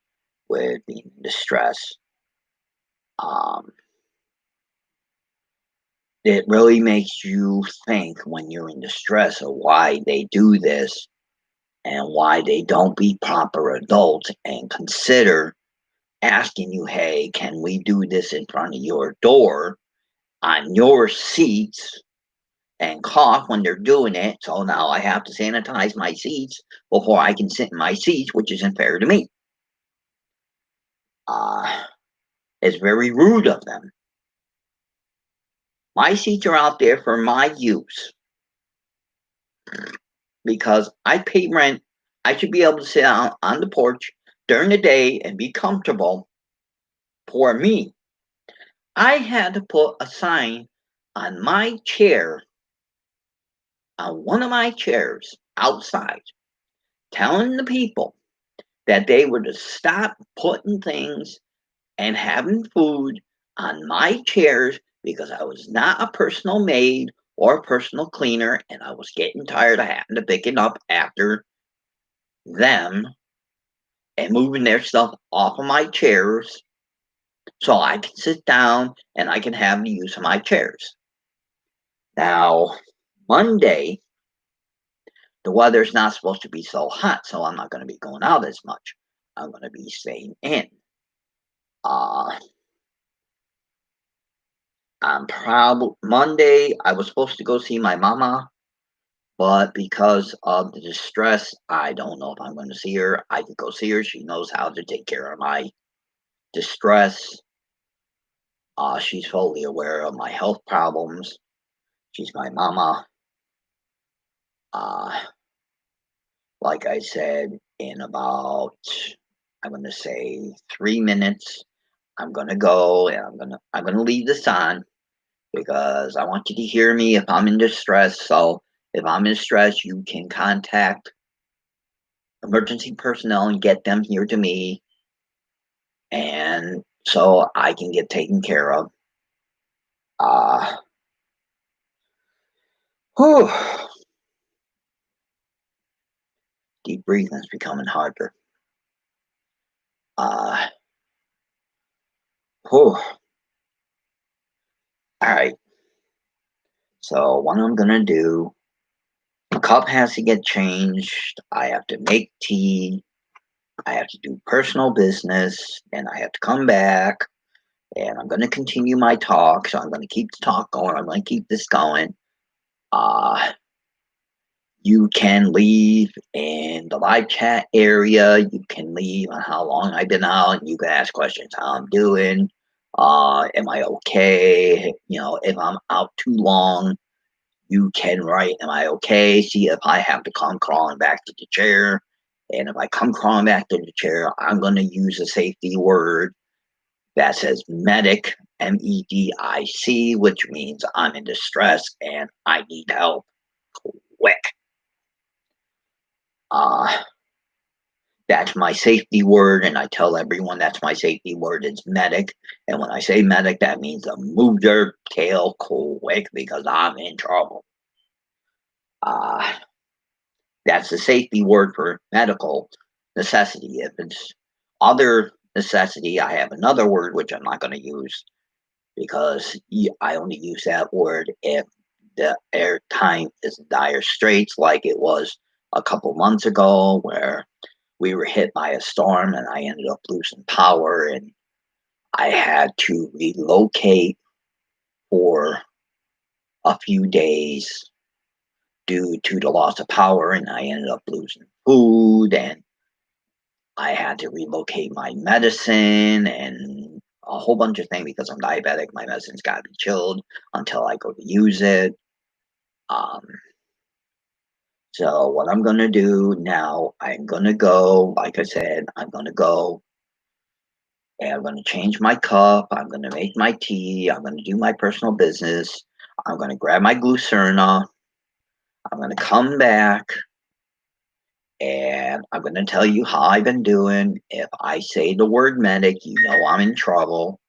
A: with being in distress. It really makes you think when you're in distress of why they do this and why they don't be proper adults and consider asking you, hey, can we do this in front of your door on your seats, and cough when they're doing it. So now I have to sanitize my seats before I can sit in my seats, which isn't fair to me. It's very rude of them. My seats are out there for my use because I pay rent. I should be able to sit out on the porch during the day and be comfortable for me. I had to put a sign on my chair, on one of my chairs outside, telling the people that they were to stop putting things and having food on my chairs because I was not a personal maid or a personal cleaner, and I was getting tired of having to pick it up after them and moving their stuff off of my chairs so I can sit down and I can have the use of my chairs. Now, Monday, the weather's not supposed to be so hot, so I'm not going to be going out as much. I'm going to be staying in. On Monday, I was supposed to go see my mama, but because of the distress, I don't know if I'm going to see her. I could go see her. She knows how to take care of my distress. She's fully aware of my health problems. She's my mama. Like I said, in about, I'm going to say 3 minutes, I'm going to go and I'm going to leave this on because I want you to hear me if I'm in distress. So if I'm in distress, you can contact emergency personnel and get them here to me, and so I can get taken care of. Whew. Deep breathing is becoming harder. Whew. All right. So what I'm gonna do, the cup has to get changed. I have to make tea. I have to do personal business. Then I have to come back. And I'm going to continue my talk. So I'm going to keep the talk going. I'm going to keep this going. You can leave in the live chat area. You can leave on how long I've been out. You can ask questions how I'm doing. Am I okay? You know, if I'm out too long, you can write, am I okay? See if I have to come crawling back to the chair. And if I come crawling back to the chair, I'm going to use a safety word that says medic, MEDIC, which means I'm in distress and I need help quick. That's my safety word, and I tell everyone that's my safety word is medic. And when I say medic, that means to move their tail quick because I'm in trouble. That's the safety word for medical necessity. If it's other necessity, I have another word which I'm not going to use. because I only use that word if the airtime is in dire straits, like it was a couple months ago, where we were hit by a storm and I ended up losing power and I had to relocate for a few days due to the loss of power, and I ended up losing food, and I had to relocate my medicine and a whole bunch of things because I'm diabetic. My medicine's got to be chilled until I go to use it. Um, so what I'm gonna do now, I'm gonna go. Like I said, I'm gonna go and I'm gonna change my cup. I'm gonna make my tea. I'm gonna do my personal business. I'm gonna grab my glucerna. I'm gonna come back and I'm gonna tell you how I've been doing. If I say the word medic, you know I'm in trouble.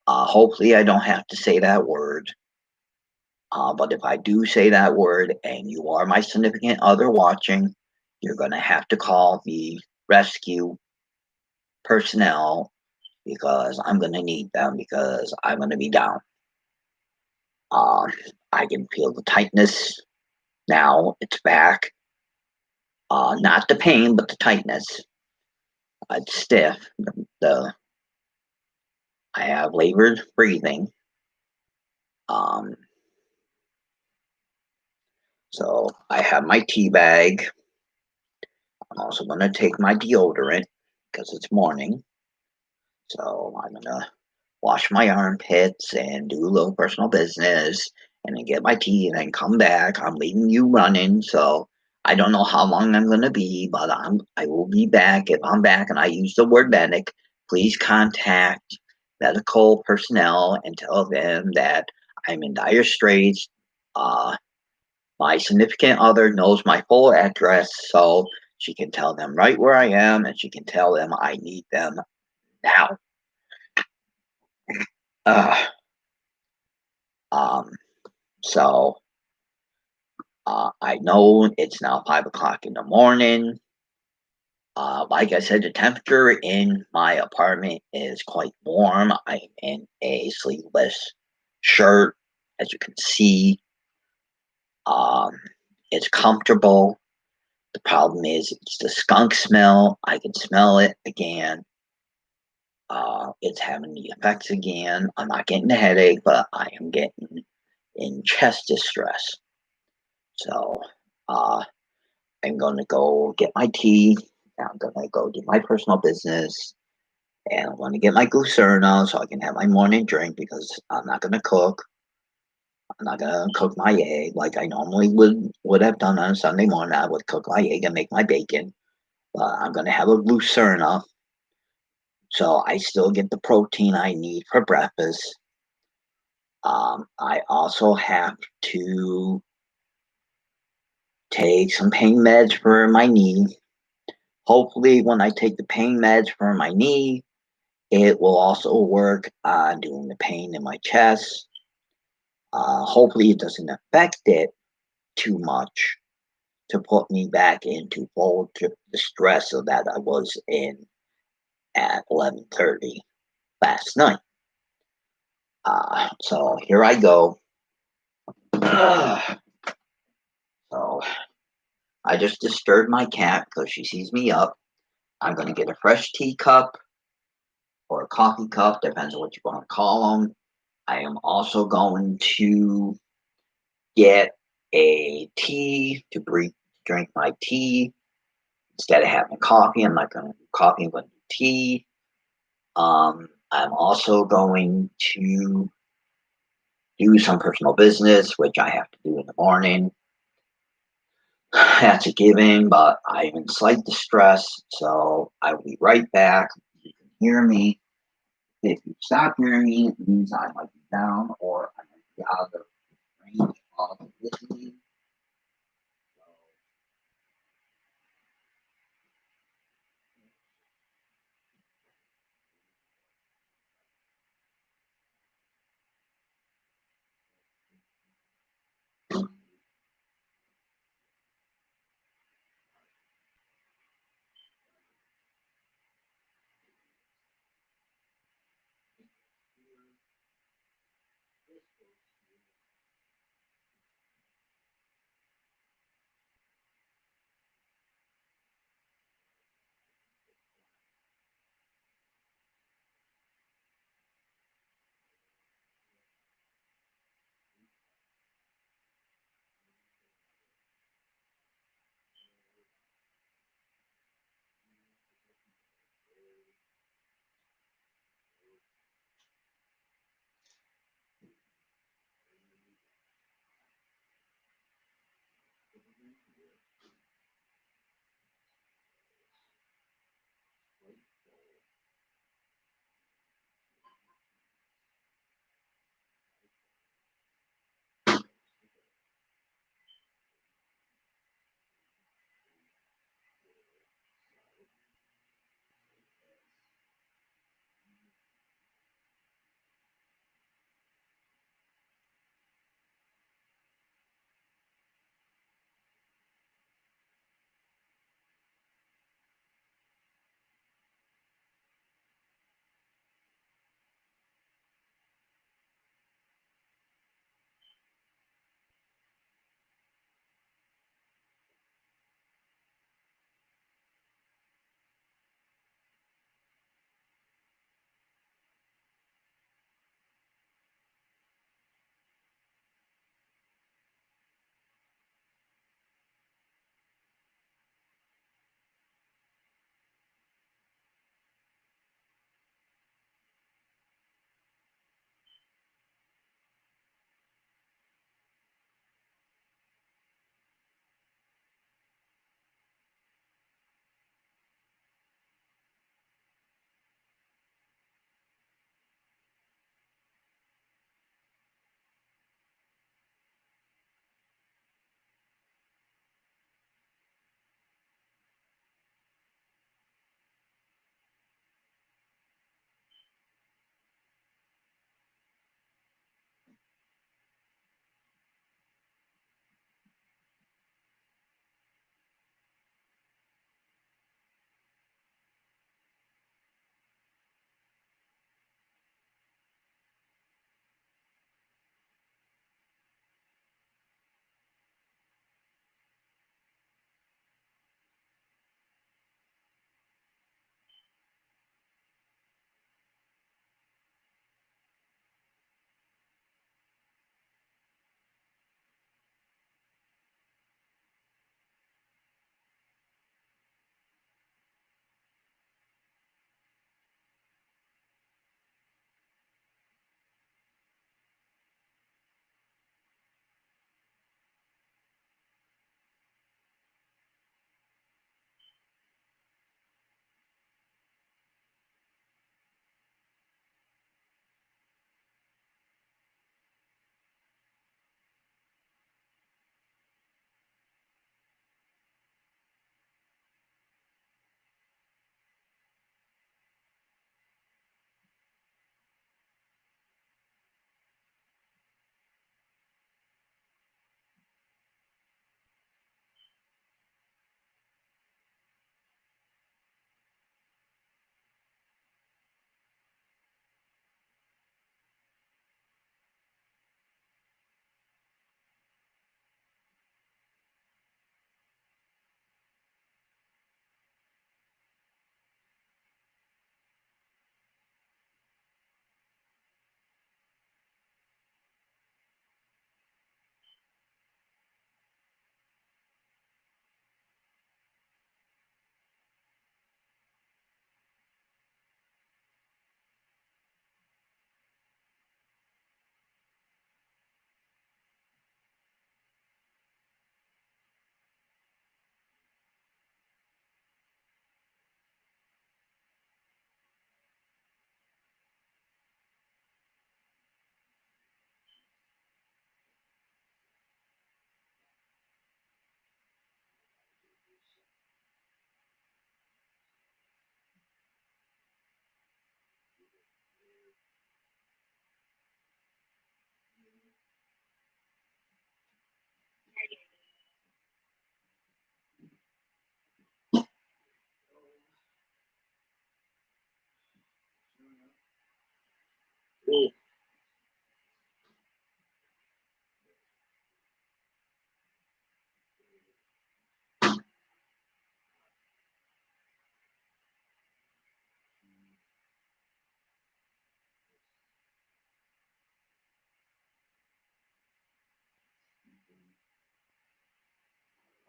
A: Hopefully, I don't have to say that word. But if I do say that word and you are my significant other watching, you're going to have to call the rescue personnel because I'm going to need them because I'm going to be down. Uh, I can feel the tightness now. It's back. Not the pain, but the tightness. It's stiff. I have labored breathing. Um, so I have my tea bag. I'm also going to take my deodorant because it's morning. So I'm going to wash my armpits and do a little personal business and then get my tea and then come back. I'm leaving you running. So I don't know how long I'm going to be, but I will be back. If I'm back and I use the word medic, please contact medical personnel and tell them that I'm in dire straits. My significant other knows my full address, so she can tell them right where I am, and she can tell them I need them now. Uh, um, so I know it's now 5 o'clock in the morning. Like I said, the temperature in my apartment is quite warm. I'm in a sleeveless shirt, as you can see. Um, it's comfortable. The problem is it's the skunk smell. I can smell it again. It's having the effects again. I'm not getting a headache, but I am getting in chest distress. So uh, I'm going to go get my tea. I'm going to go do my personal business. And I'm going to get my glucerna so I can have my morning drink because I'm not going to cook. I'm not going to cook my egg like I normally would have done on a Sunday morning. I would cook my egg and make my bacon. But I'm going to have a glucerna so I still get the protein I need for breakfast. I also have to take some pain meds for my knee. Hopefully, when I take the pain meds for my knee, it will also work on doing the pain in my chest. Hopefully, it doesn't affect it too much to put me back into full distress that I was in at 11:30 last night. So here I go. So I just disturbed my cat because she sees me up. I'm going to get a fresh teacup or a coffee cup, depends on what you want to call them. I am also going to get a tea to drink my tea instead of having coffee. I'm not going to do coffee, I'm going to do tea. I'm also going to do some personal business, which I have to do in the morning. That's a given, but I'm in slight distress, so I will be right back. You can hear me. If you stop hearing me, it means I might be down or I might be out of range of listening.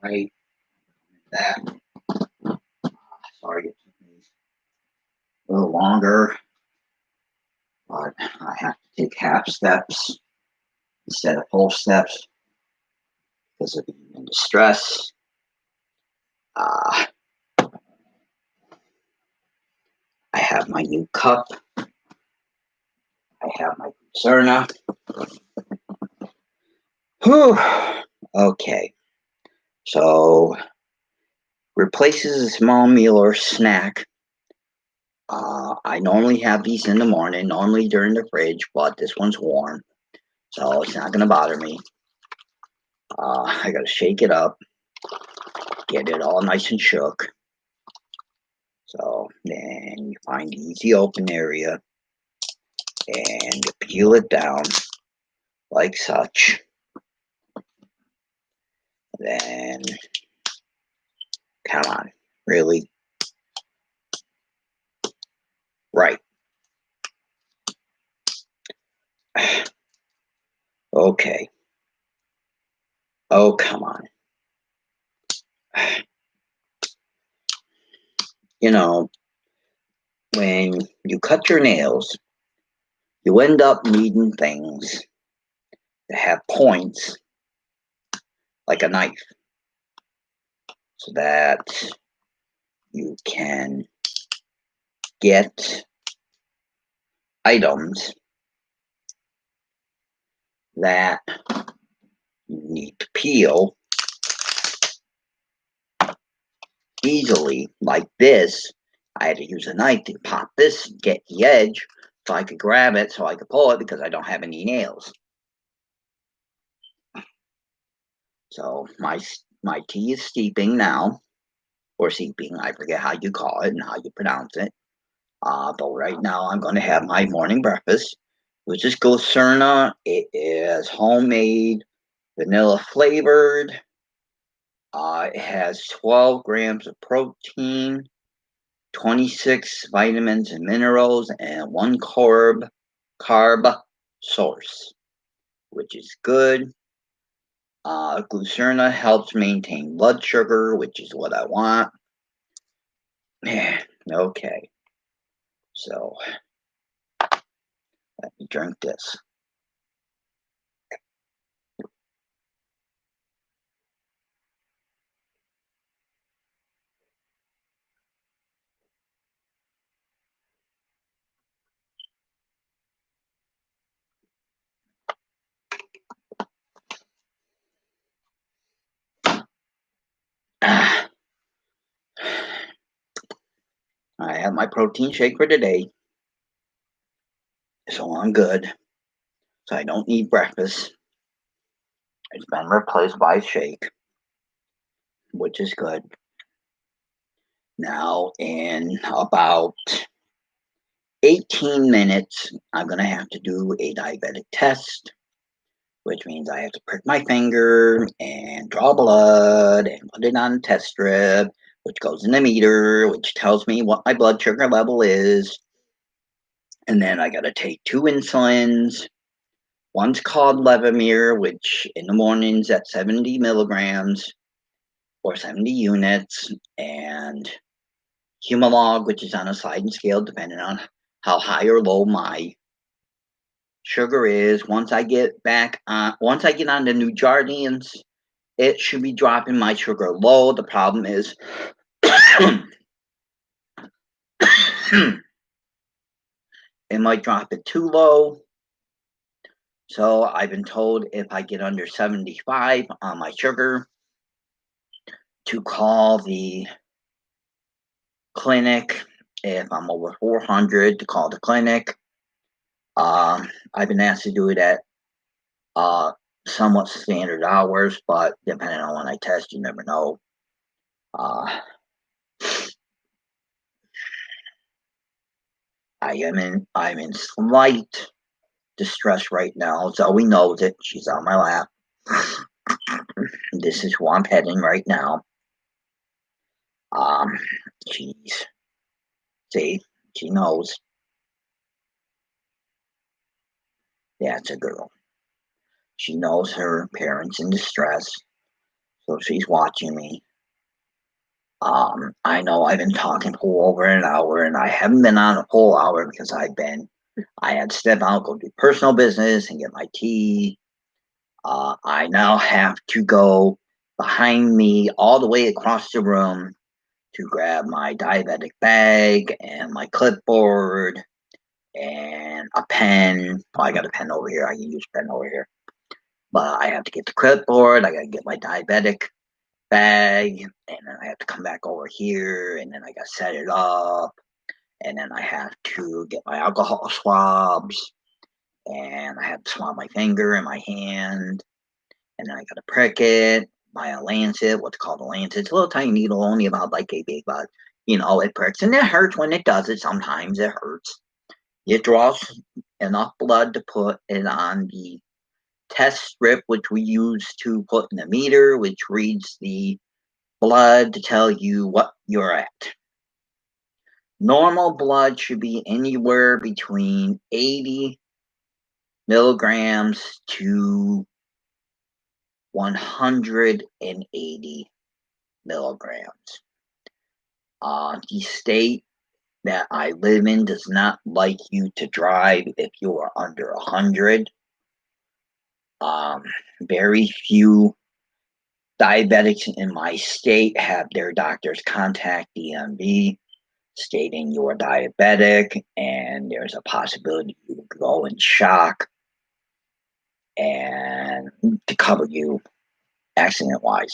A: right? That. Sorry, it took me a little longer, but I have to take half steps instead of full steps because of being in distress. I have my new cup. I have my Cerna. Whew. Okay. So replaces a small meal or snack. I normally have these in the morning, normally during the fridge, but this one's warm, so it's not gonna bother me. I gotta shake it up, get it all nice and shook. So then you find the easy open area and you peel it down like such. Then, come on, really? Right. Okay. Oh, come on. You know, when you cut your nails, you end up needing things that have points like a knife so that you can get items that you need to peel easily, like this. I had to use a knife to pop this, get the edge, so I could grab it, so I could pull it because I don't have any nails. So my tea is steeping now, or seeping. I forget how you call it and how you pronounce it. But right now I'm going to have my morning breakfast, which is Glucerna. It is homemade, vanilla flavored. It has 12 grams of protein, 26 vitamins and minerals, and one carb source, which is good. Glucerna helps maintain blood sugar, which is what I want. Okay, so let me drink this. I have my protein shake for today, so I'm good. So I don't need breakfast. It's been replaced by a shake, which is good. Now, in about 18 minutes, I'm going to have to do a diabetic test, which means I have to prick my finger and draw blood and put it on a test strip, which goes in the meter, which tells me what my blood sugar level is. And then I got to take 2 insulins. One's called Levemir, which in the morning's at 70 milligrams or 70 units, and Humalog, which is on a sliding scale depending on how high or low my sugar is. Once I get on the New Jardins, it should be dropping my sugar low. The problem is it might drop it too low. So I've been told if I get under 75 on my sugar to call the clinic. If I'm over 400, to call the clinic. I've been asked to do it at somewhat standard hours, but depending on when I test, you never know. I'm in slight distress right now. Zoe knows it. She's on my lap. This is where I'm heading right now. She's see, she knows. That's a girl. She knows her parents in distress. so she's watching me. I know I've been talking for over an hour, and I haven't been on a full hour because I had to step out, go do personal business, and get my tea. I now have to go behind me all the way across the room to grab my diabetic bag and my clipboard and a pen. Oh, I got a pen over here. I can use a pen over here. But I have to get the clipboard. I got to get my diabetic bag. And then I have to come back over here. And then I got to set it up. And then I have to get my alcohol swabs. And I have to swab my finger and my hand. And then I got to prick it by a lancet, what's called a lancet. It's a little tiny needle, only about like a big, but it pricks. And it hurts when it does it. Sometimes it hurts. It draws enough blood to put it on the test strip, which we use to put in the meter, which reads the blood to tell you what you're at. Normal blood should be anywhere between 80 milligrams to 180 milligrams. The state that I live in does not like you to drive if you are under 100. Very few diabetics in my state have their doctors contact DMV stating you're diabetic and there's a possibility you will go in shock and to cover you accident-wise.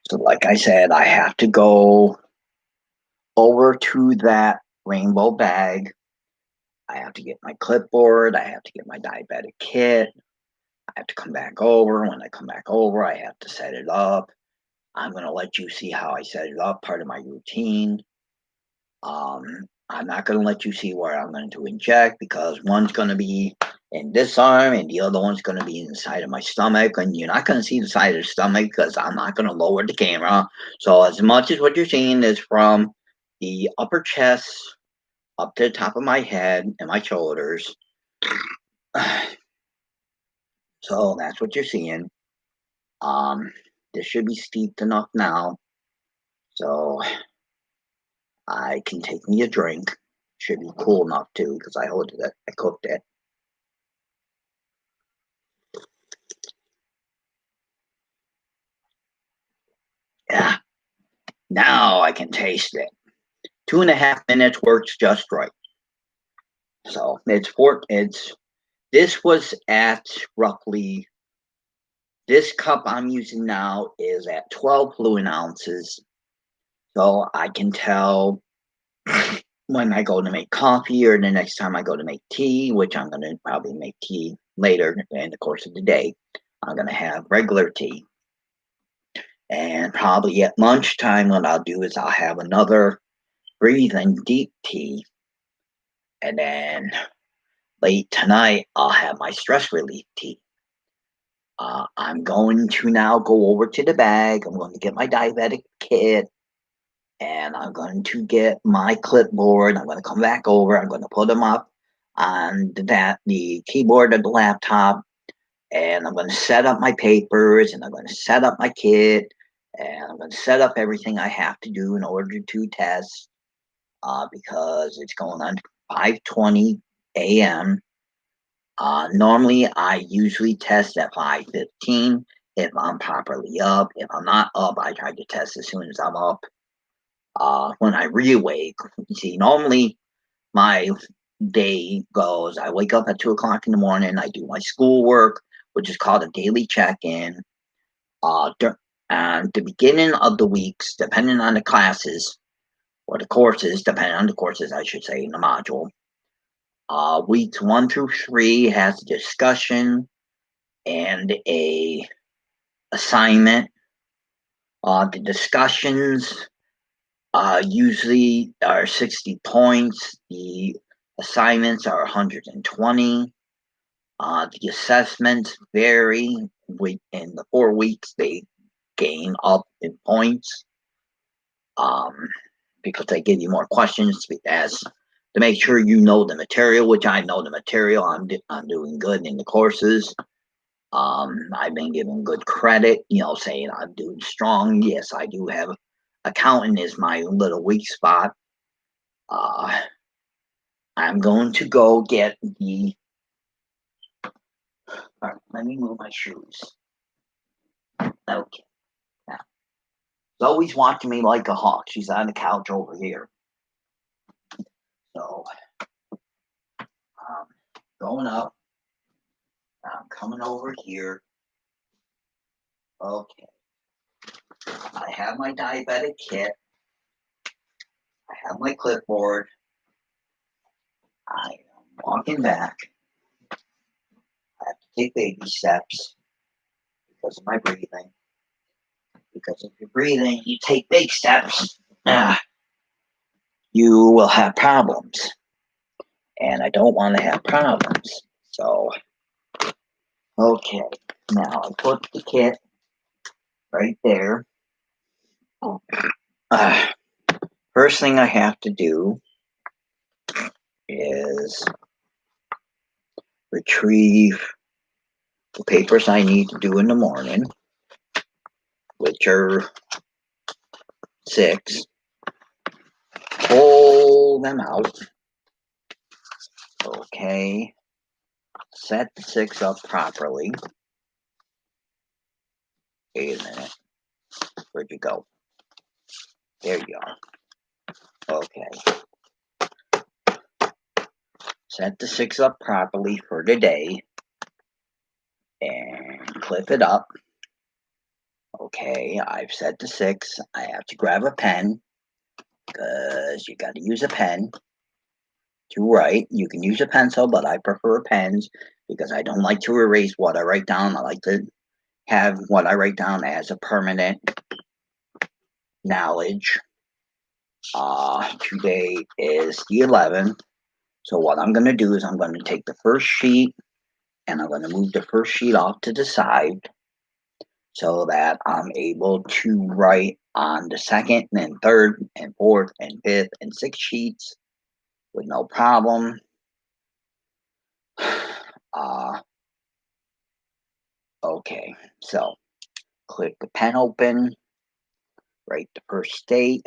A: So like I said, I have to go over to that rainbow bag. I have to get my clipboard. I have to get my diabetic kit. I have to come back over. When I come back over, I have to set it up. I'm going to let you see how I set it up, part of my routine. I'm not going to let you see where I'm going to inject because one's going to be in this arm and the other one's going to be inside of my stomach. And you're not going to see the side of the stomach because I'm not going to lower the camera. So as much as what you're seeing is from the upper chest up to the top of my head and my shoulders. So that's what you're seeing. This should be steeped enough now. So I can take me a drink. Should be cool enough too, because I cooked it. Yeah. Now I can taste it. 2.5 minutes works just right. So this was at roughly, this cup I'm using now is at 12 fluid ounces. So I can tell when I go to make coffee or the next time I go to make tea, which I'm going to probably make tea later in the course of the day, I'm going to have regular tea. And probably at lunchtime, what I'll do is I'll have another breathing deep tea. And then late tonight, I'll have my stress relief tea. I'm going to now go over to the bag. I'm going to get my diabetic kit. And I'm going to get my clipboard. I'm going to come back over. I'm going to put them up on the keyboard of the laptop. And I'm going to set up my papers. And I'm going to set up my kit. And I'm going to set up everything I have to do in order to test. Because it's going on 5:20 a.m. Normally, I usually test at 5:15 if I'm properly up. If I'm not up, I try to test as soon as I'm up. When I re-awake, you see, normally my day goes, I wake up at 2 o'clock in the morning, I do my schoolwork, which is called a daily check-in. And the beginning of the weeks, depending on the classes, or the courses, depending on the courses, I should say, in the module, weeks 1 through 3 has a discussion and a assignment. The discussions usually are 60 points. The assignments are 120. The assessments vary. In the 4 weeks, they gain up in points because they give you more questions as to make sure you know the material, which I know the material. I'm doing good in the courses. I've been given good credit, saying I'm doing strong. Yes, I do have accounting is my little weak spot. I'm going to go get the. All right, let me move my shoes. Okay. Now, Zoe's watching me like a hawk. She's on the couch over here. So, going up. I'm coming over here. Okay. I have my diabetic kit. I have my clipboard. I am walking back. I have to take baby steps because of my breathing. Because if you're breathing, you take big steps, you will have problems. And I don't want to have problems. So, okay. Now I put the kit right there. First thing I have to do is retrieve the papers I need to do in the morning, which are 6. Pull them out. Okay. Set the 6 up properly. Wait a minute. Where'd you go? There you are. Okay. Set the 6 up properly for the day. And clip it up. Okay, I've set the 6. I have to grab a pen. Because you got to use a pen to write. You can use a pencil, but I prefer pens because I don't like to erase what I write down. I like to have what I write down as a permanent knowledge. Today is the 11th. So what I'm going to do is I'm going to take the first sheet and I'm going to move the first sheet off to the side so that I'm able to write on the second and third and fourth and fifth and sixth sheets with no problem. Okay, so click the pen open, write the first date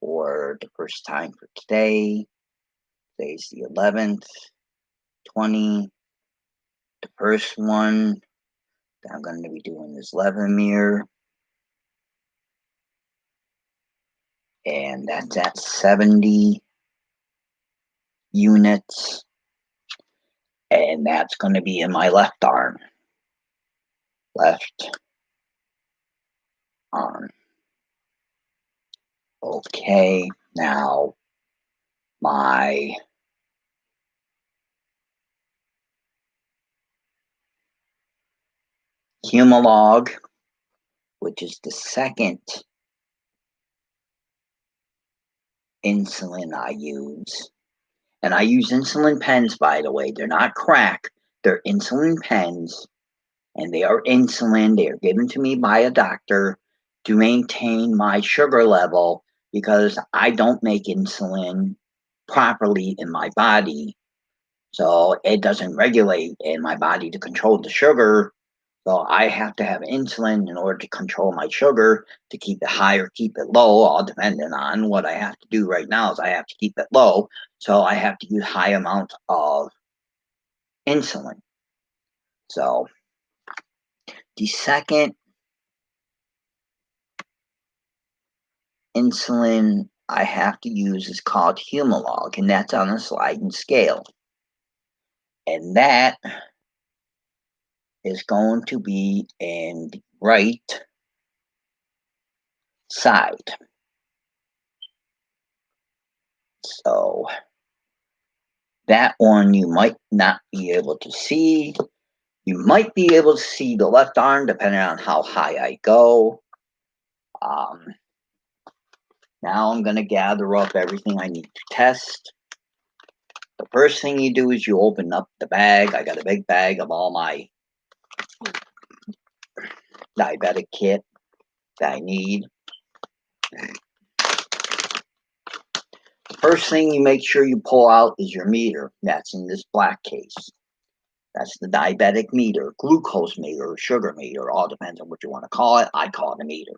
A: or the first time for today. Today's the 11th, 20. The first one that I'm going to be doing is Levemir. And that's at 70 units. And that's going to be in my left arm. Left arm. Okay, now my Humalog, which is the second insulin I use. And I use insulin pens, by the way. They're not crack. They're insulin pens. And they are insulin. They are given to me by a doctor to maintain my sugar level because I don't make insulin properly in my body. So it doesn't regulate in my body to control the sugar. So I have to have insulin in order to control my sugar, to keep it high or keep it low, all depending on what I have to do right now is I have to keep it low. So I have to use high amounts of insulin. So the second insulin I have to use is called Humalog, and that's on a sliding scale. And that is going to be in the right side. So that one you might not be able to see. You might be able to see the left arm depending on how high I go. Now I'm going to gather up everything I need to test. The first thing you do is you open up the bag. I got a big bag of all my diabetic kit that I need. The First thing you make sure you pull out is your meter. That's in this black case. That's the diabetic meter, glucose meter, sugar meter, all depends on what you want to call it. I call it a meter.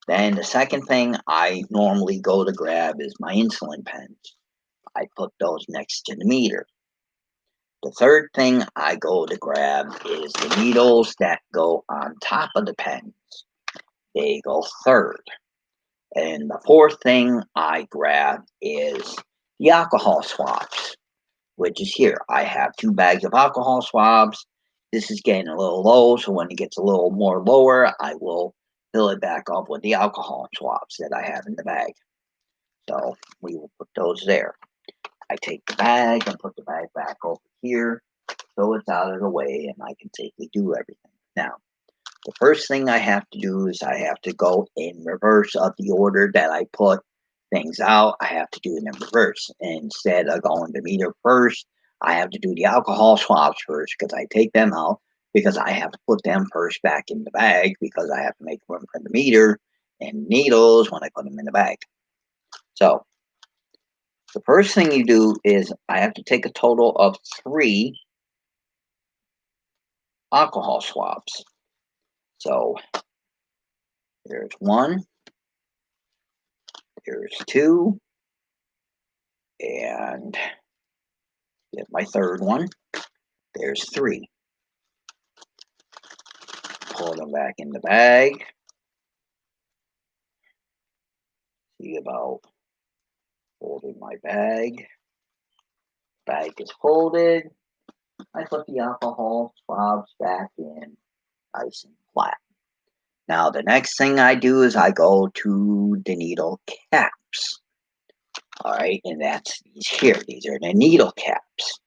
A: Then the second thing I normally go to grab is my insulin pens. I put those next to the meter. The third thing I go to grab is the needles that go on top of the pens. They go third. And the fourth thing I grab is the alcohol swabs, which is here. I have 2 bags of alcohol swabs. This is getting a little low, so when it gets a little more lower, I will fill it back up with the alcohol swabs that I have in the bag. So we will put those there. I take the bag and put the bag back over here so it's out of the way and I can safely do everything. Now, the first thing I have to do is I have to go in reverse of the order that I put things out. I have to do it in reverse. Instead of going to meter first, I have to do the alcohol swabs first because I take them out because I have to put them first back in the bag because I have to make room for the meter and needles when I put them in the bag. So the first thing you do is I have to take a total of 3 alcohol swabs. So there's 1, there's 2, and get my third one. There's 3. Pull them back in the bag. See about folding my bag. Bag is folded. I put the alcohol swabs back in nice and flat. Now the next thing I do is I go to the needle caps. Alright, and that's these here. These are the needle caps.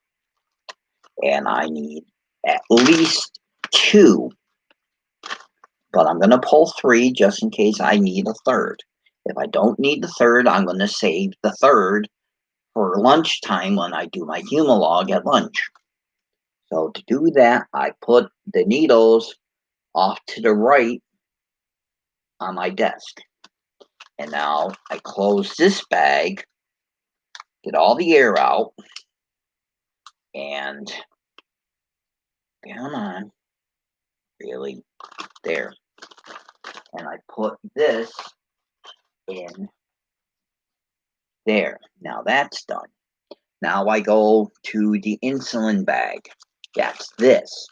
A: And I need at least 2. But I'm going to pull 3 just in case I need a third. If I don't need the third, I'm going to save the third for lunchtime when I do my Humalog at lunch. So to do that, I put the needles off to the right on my desk. And now I close this bag, get all the air out, and come on, really, there. And I put this in there. Now that's done. Now I go to the insulin bag. That's this.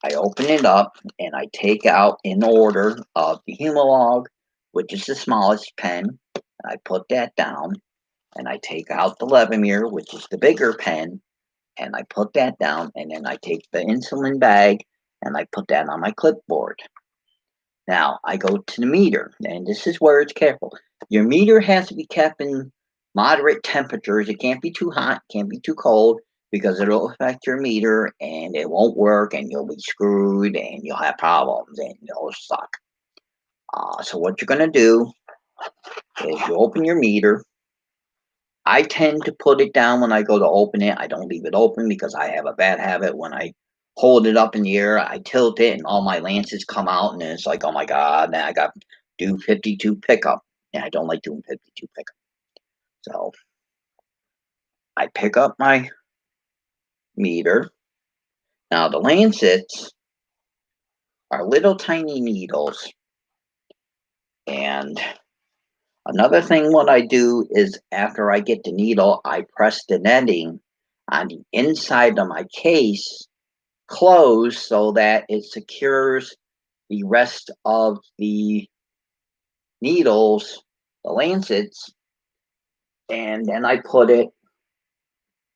A: I open it up and I take out in order of the Humalog, which is the smallest pen. I put that down and I take out the Levemir, which is the bigger pen, and I put that down, and then I take the insulin bag and I put that on my clipboard. Now I go to the meter, and this is where it's careful. Your meter has to be kept in moderate temperatures. It can't be too hot, can't be too cold, because it'll affect your meter and it won't work and you'll be screwed and you'll have problems and you'll suck. So what you're going to do is you open your meter. I tend to put it down when I go to open it. I don't leave it open because I have a bad habit. When I hold it up in the air, I tilt it and all my lances come out and it's like, oh my God, now I got to do 52 pickup. And I don't like doing 52 pickup. So I pick up my meter. Now the Lancets are little tiny needles. And another thing what I do is after I get the needle, I press the netting on the inside of my case closed so that it secures the rest of the needles, the Lancets, and then I put it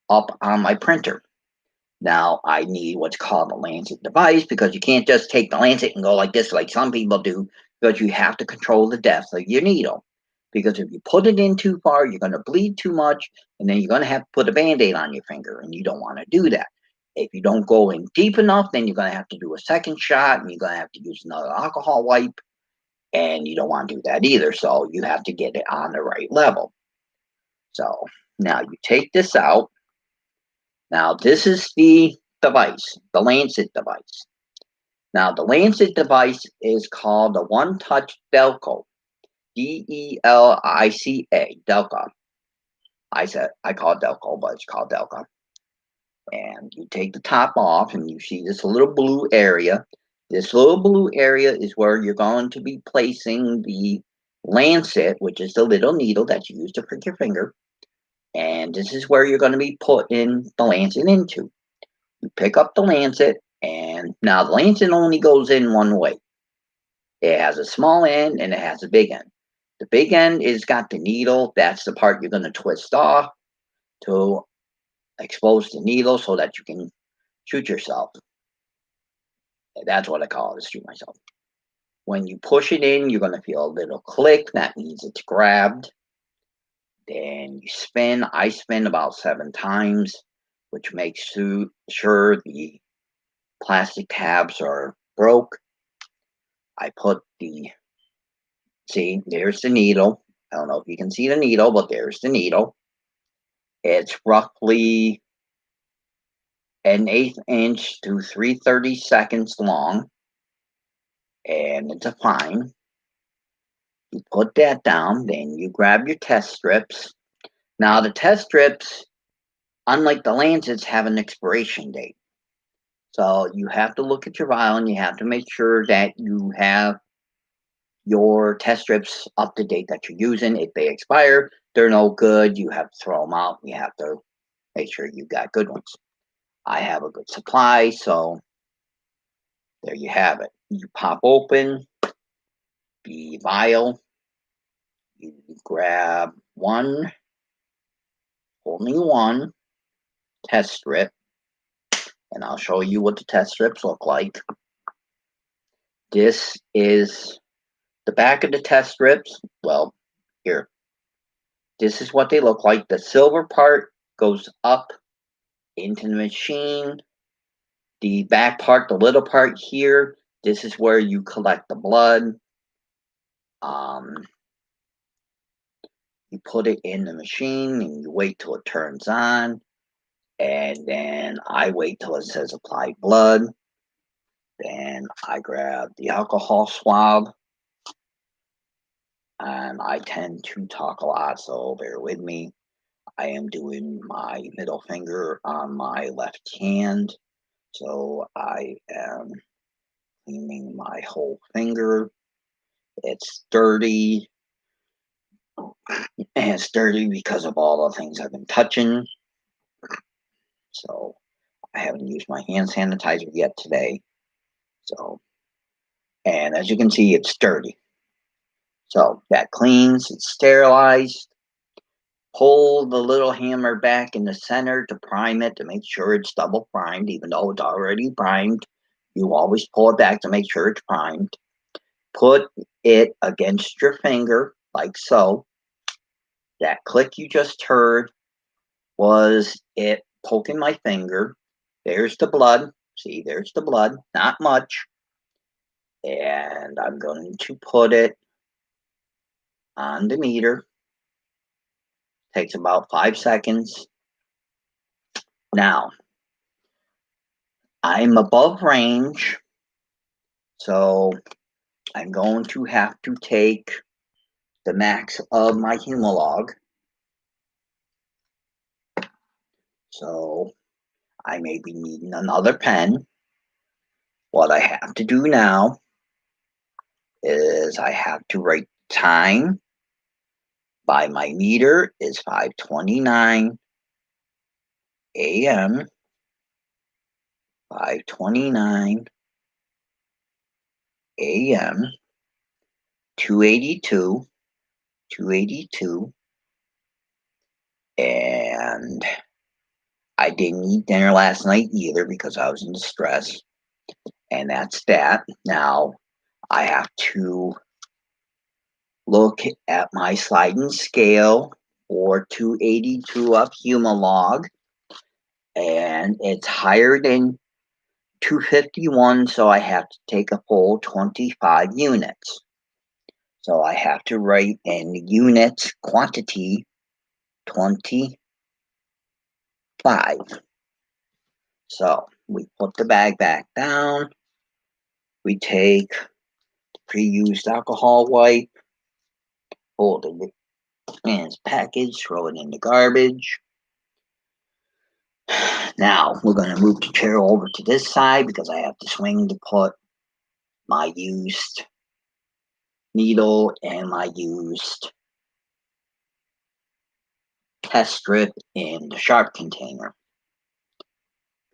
A: up on my printer. Now I need what's called a Lancet Device because you can't just take the Lancet and go like this like some people do, because you have to control the depth of your needle. Because if you put it in too far, you're going to bleed too much, and then you're going to have to put a Band-Aid on your finger, and you don't want to do that. If you don't go in deep enough, then you're going to have to do a second shot, and you're going to have to use another alcohol wipe, and you don't want to do that either. So you have to get it on the right level. So now you take this out. Now this is the device, the Lancet device. Now the Lancet device is called the One Touch Delco. Delica. Delca. I call it Delco, but it's called Delca. And you take the top off, and you see this little blue area. This little blue area is where you're going to be placing the lancet, which is the little needle that you use to prick your finger. And this is where you're going to be putting the lancet into. You pick up the lancet, and now the lancet only goes in one way. It has a small end and it has a big end. The big end is got the needle. That's the part you're going to twist off to expose the needle so that you can shoot yourself. That's what I call it, is shoot myself. When you push it in, you're going to feel a little click. That means it's grabbed. Then you spin. I spin about 7 times, which makes sure the plastic tabs are broke. I put see, there's the needle. I don't know if you can see the needle, but there's the needle. It's roughly 1/8 inch to 3/32 long, and it's a fine. You put that down, then you grab your test strips. Now, the test strips, unlike the lancets, have an expiration date. So you have to look at your vial, and you have to make sure that you have your test strips up to date that you're using. If they expire, they're no good. You have to throw them out. You have to make sure you got good ones. I have a good supply, so there you have it. You pop open the vial. You grab only one test strip, and I'll show you what the test strips look like. This is the back of the test strips. Well, here. This is what they look like. The silver part goes up into the machine. The back part, the little part here, this is where you collect the blood. You put it in the machine and you wait till it turns on. And then I wait till it says apply blood. Then I grab the alcohol swab. And I tend to talk a lot, so bear with me. I am doing my middle finger on my left hand. So I am cleaning my whole finger. It's dirty. And it's dirty because of all the things I've been touching. So I haven't used my hand sanitizer yet today. So, and as you can see, it's dirty. So that cleans, it's sterilized. Pull the little hammer back in the center to prime it to make sure it's double primed, even though it's already primed. You always pull it back to make sure it's primed. Put it against your finger, like so. That click you just heard was it poking my finger. There's the blood. See, there's the blood. Not much. And I'm going to put it on the meter. Takes about 5 seconds. Now, I'm above range, so I'm going to have to take the max of my Humalog. So I may be needing another pen. What I have to do now is I have to write time by my meter is 5:29 a.m. 5:29 a.m. 282, and I didn't eat dinner last night either because I was in distress, and that's that. Now I have to look at my sliding scale for 282 of Humalog, and it's higher than 251, so I have to take a full 25 units. So I have to write in units quantity 25. So we put the bag back down. We take the pre-used alcohol wipe. Fold it in its package, throw it in the garbage. Now, we're going to move the chair over to this side because I have to swing to put my used needle and my used test strip in the sharp container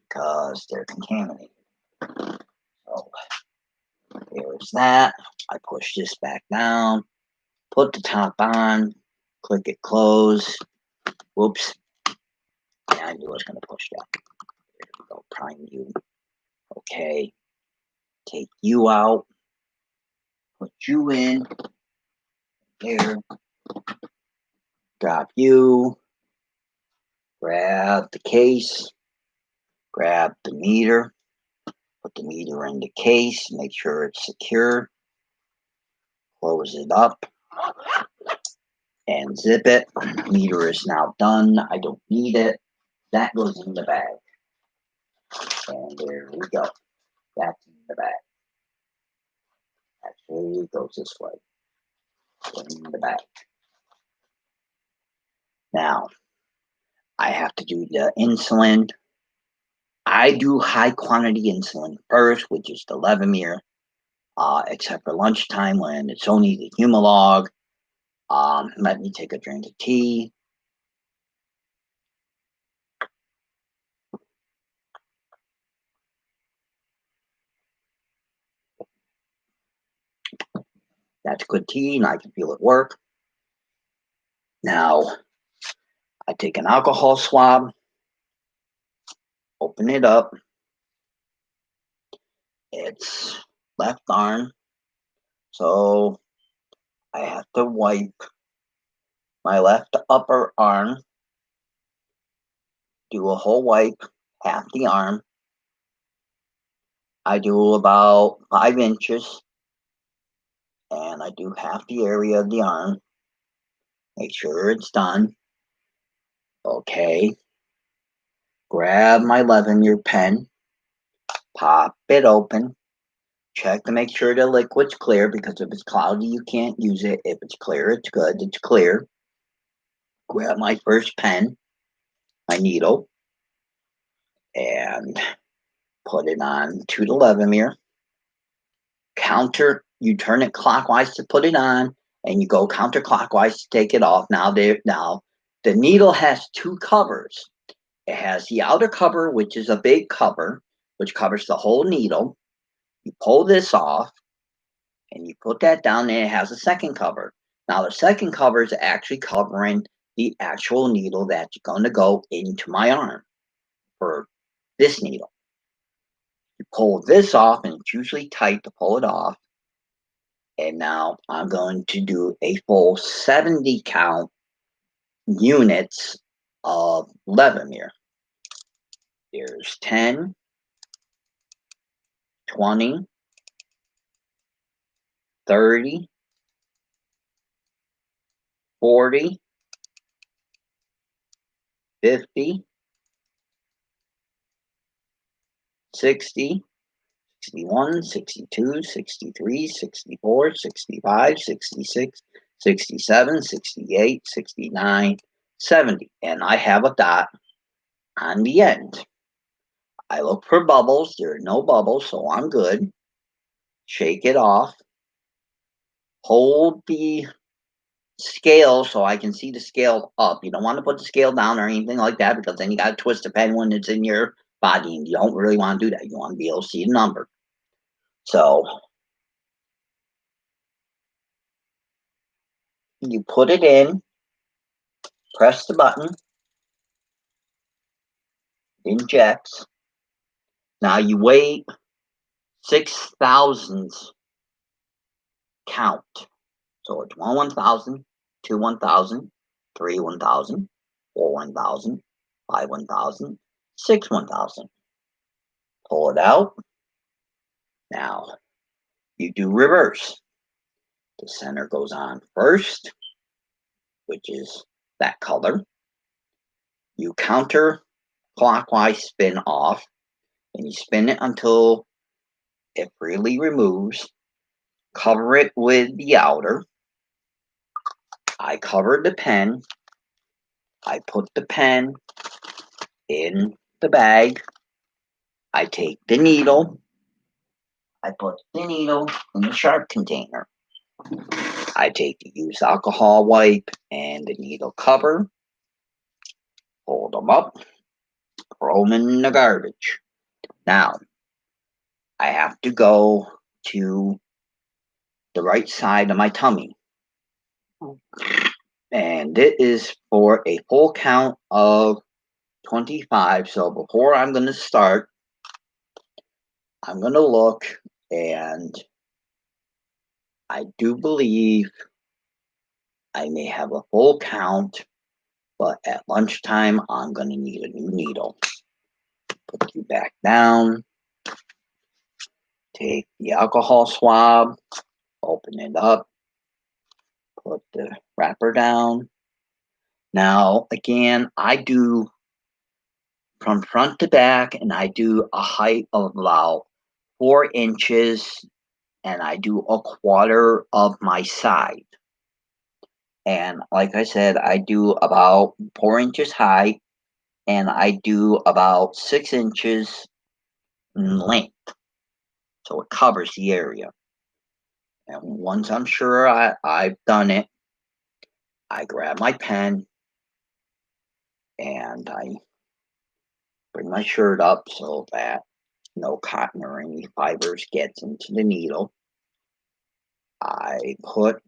A: because they're contaminated. So, there's that. I push this back down, put the top on, click it close. Whoops. Yeah, I knew I was going to push that. There we go. Prime you. Okay. Take you out. Put you in. There. Drop you. Grab the case. Grab the meter. Put the meter in the case. Make sure it's secure. Close it up. And zip it. Meter is now done. I don't need it. That goes in the bag. And there we go. That's in the bag. Actually, it goes this way. In the bag. Now, I have to do the insulin. I do high quantity insulin first, which is the Levemir, except for lunchtime when it's only the Humalog. Let me take a drink of tea. That's good tea, and I can feel it work. Now, I take an alcohol swab, open it up. It's left arm, so I have to wipe my left upper arm, do a whole wipe, half the arm. I do about 5 inches, and I do half the area of the arm. Make sure it's done. Okay. Grab my Levemir pen, pop it open, check to make sure the liquid's clear, because if it's cloudy, you can't use it. If it's clear, it's good. It's clear. Grab my first pen, my needle, and put it on to the Levemir. You turn it clockwise to put it on, and you go counterclockwise to take it off. Now the needle has 2 covers. It has the outer cover, which is a big cover, which covers the whole needle. You pull this off, and you put that down, and it has a second cover. Now, the second cover is actually covering the actual needle that's going to go into my arm for this needle. You pull this off, and it's usually tight to pull it off. And now I'm going to do a full 70 count units of Levemir. There's 10, 20, 30, 40, 50, 60, 61, 62, 63, 64, 65, 66, 67, 68, 69, 70. And I have a dot on the end. I look for bubbles. There are no bubbles, so I'm good. Shake it off. Hold the scale so I can see the scale up. You don't want to put the scale down or anything like that, because then you got to twist the pen when it's in your body, and you don't really want to do that. You want to be able to see the number. So you put it in, press the button, injects. Now you wait 6 thousandths count. So it's 1 1,000, 2 1,000, 3 1,000, 4 1,000, 5 1,000, 6 1,000. Pull it out. Now you do reverse. The center goes on first, which is that color. You counterclockwise spin off, and you spin it until it freely removes. Cover it with the outer. I cover the pen. I put the pen in the bag. I take the needle. I put the needle in the sharp container. I take the used alcohol wipe and the needle cover. Hold them up. Throw them in the garbage. Now, I have to go to the right side of my tummy. And it is for a full count of 25. So before I'm going to start, I'm going to look, and I do believe I may have a full count, but at lunchtime, I'm going to need a new needle. Put you back down. Take the alcohol swab. Open it up. Put the wrapper down. Now, again, I do from front to back, and I do a height of about 4 inches, and I do a quarter of my side. And like I said, I do about 4 inches high, and I do about 6 inches in length. So it covers the area. And once I'm sure I've done it, I grab my pen and I bring my shirt up so that no cotton or any fibers gets into the needle. I put,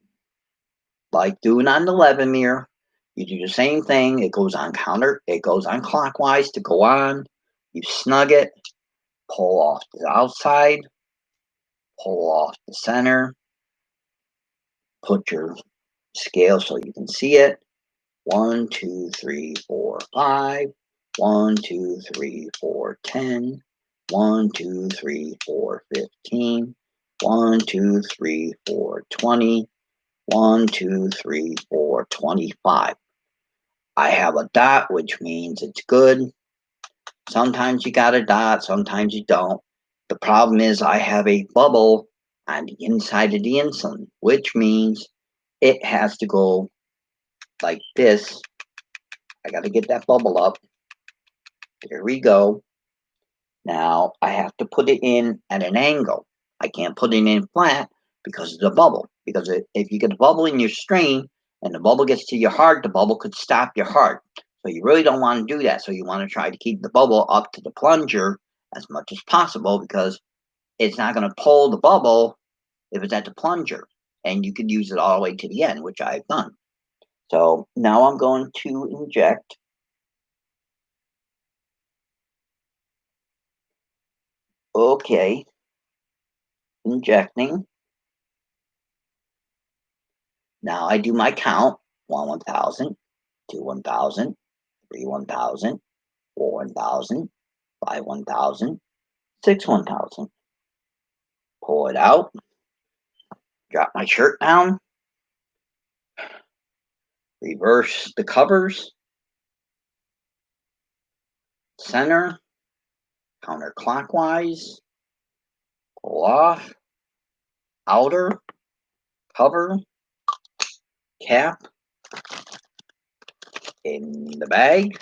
A: like doing on the Levemir, you do the same thing. It goes on clockwise to go on. You snug it, pull off the outside, pull off the center, put your scale so you can see it. 1, 2, 3, 4, 5. 1, 2, 3, 4, 10. 1, 2, 3, 4, 15. 1, 2, 3, 4, 20. 1, 2, 3, 4, 25. I have a dot, which means it's good. Sometimes you got a dot, sometimes you don't. The problem is I have a bubble on the inside of the insulin, which means it has to go like this. I got to get that bubble up. There we go. Now I have to put it in at an angle. I can't put it in flat because of the bubble. Because if you get a bubble in your strain and the bubble gets to your heart, the bubble could stop your heart. So you really don't want to do that. So you want to try to keep the bubble up to the plunger as much as possible, because it's not going to pull the bubble if it's at the plunger. And you could use it all the way to the end, which I've done. So now I'm going to inject. Okay. Injecting. Now I do my count. 1, 1,000. 2, 1,000. 3, 1,000. 4, 1,000. 5, 1,000. 6, 1,000. Pull it out. Drop my shirt down. Reverse the covers. Center. Counterclockwise. Pull off. Outer. Cover. Cap. In the bag.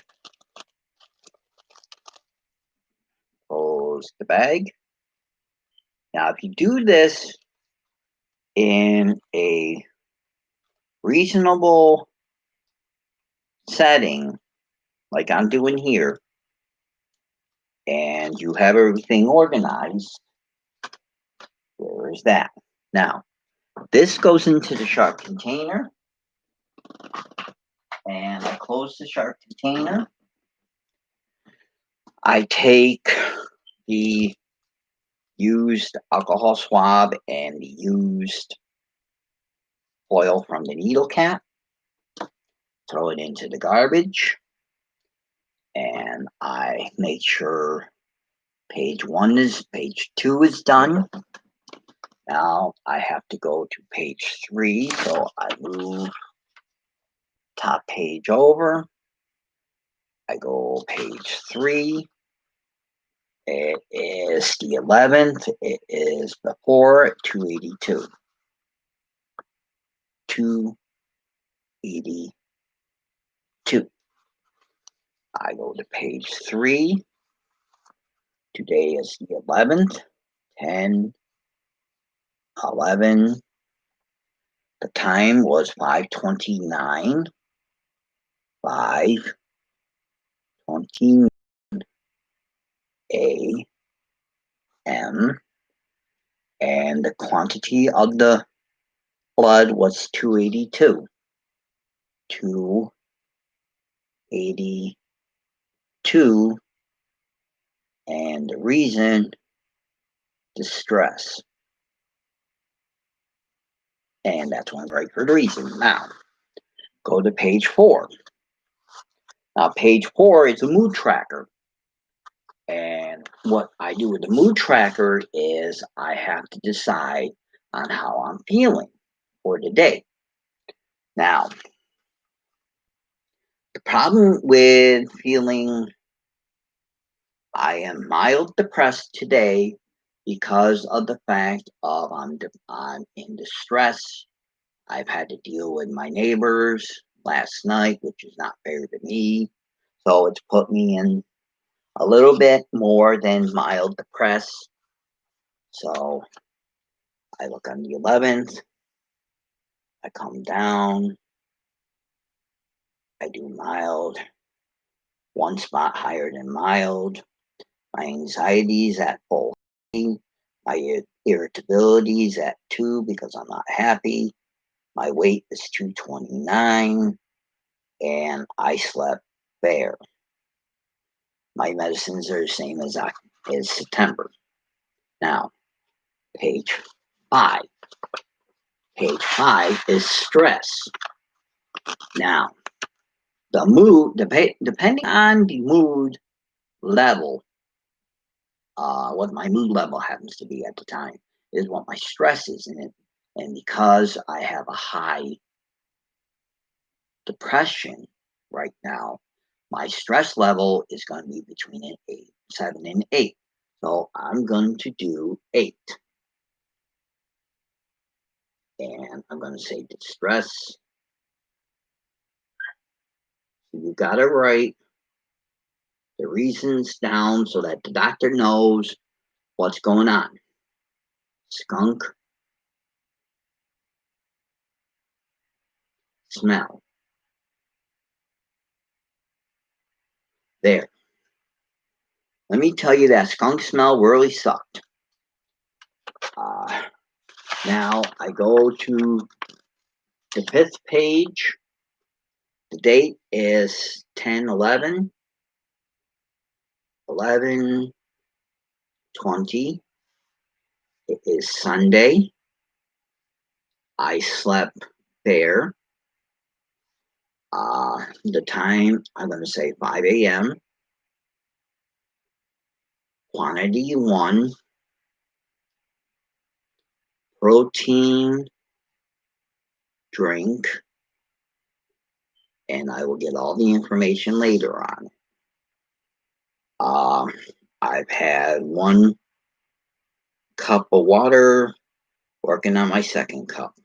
A: Close the bag. Now, if you do this in a reasonable setting, like I'm doing here, and you have everything organized, there is that. Now, this goes into the sharp container, and I close the sharp container. I take the used alcohol swab and the used foil from the needle cap, throw it into the garbage, and I make sure page 2 is done. Now I have to go to page 3, so I move top page over. I go page 3. It is the 11th. It is before 282. 82. I go to page 3. Today is the 11th, 10, 11. The time was 5:29, 5:20 a.m. And the quantity of the blood was 282. 282. And the reason, distress. And that's one very good reason. Now, go to page 4. Now, page 4 is a mood tracker. And what I do with the mood tracker is I have to decide on how I'm feeling for the day. Now, the problem with feeling I am mild depressed today because of the fact of I'm in distress. I've had to deal with my neighbors last night, which is not fair to me. So it's put me in a little bit more than mild depressed. So I look on the 11th. I come down. I do mild. One spot higher than mild. My anxiety is at full. My irritability is at 2 because I'm not happy. My weight is 229. And I slept fair. My medicines are the same as September. Now, page 5. Page 5 is stress. Now, the mood, depending on the mood level, what my mood level happens to be at the time, is what my stress is in it. And because I have a high depression right now, my stress level is going to be between an 7 and 8. So I'm going to do 8. And I'm going to say distress. You got to write the reasons down so that the doctor knows what's going on. Skunk smell. There. Let me tell you that skunk smell really sucked. Now I go to the 5th page. The date is 10/11. 11/20. It is Sunday. I slept there. The time, I'm going to say 5 a.m. Quantity 1. Protein drink. And I will get all the information later on. I've had 1 cup of water, working on my 2nd cup.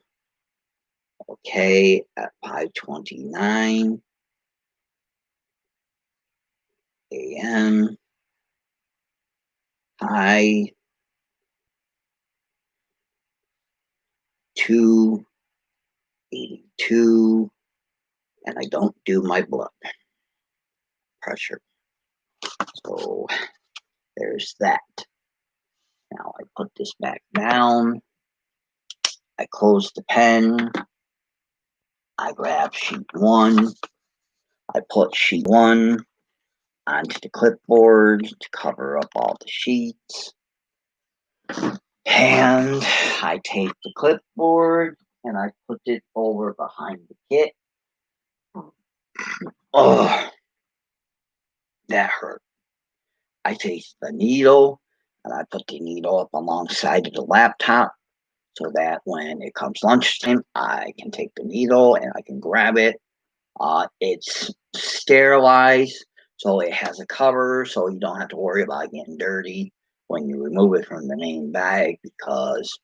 A: Okay, at 5:29 a.m. High 282, and I don't do my blood pressure. So there's that. Now I put this back down. I close the pen. I grab sheet 1. I put sheet 1 onto the clipboard to cover up all the sheets. And I take the clipboard and I put it over behind the kit. Oh, that hurt. I take the needle and I put the needle up alongside of the laptop so that when it comes lunchtime, I can take the needle and I can grab it. It's sterilized, so it has a cover, so you don't have to worry about getting dirty when you remove it from the main bag because,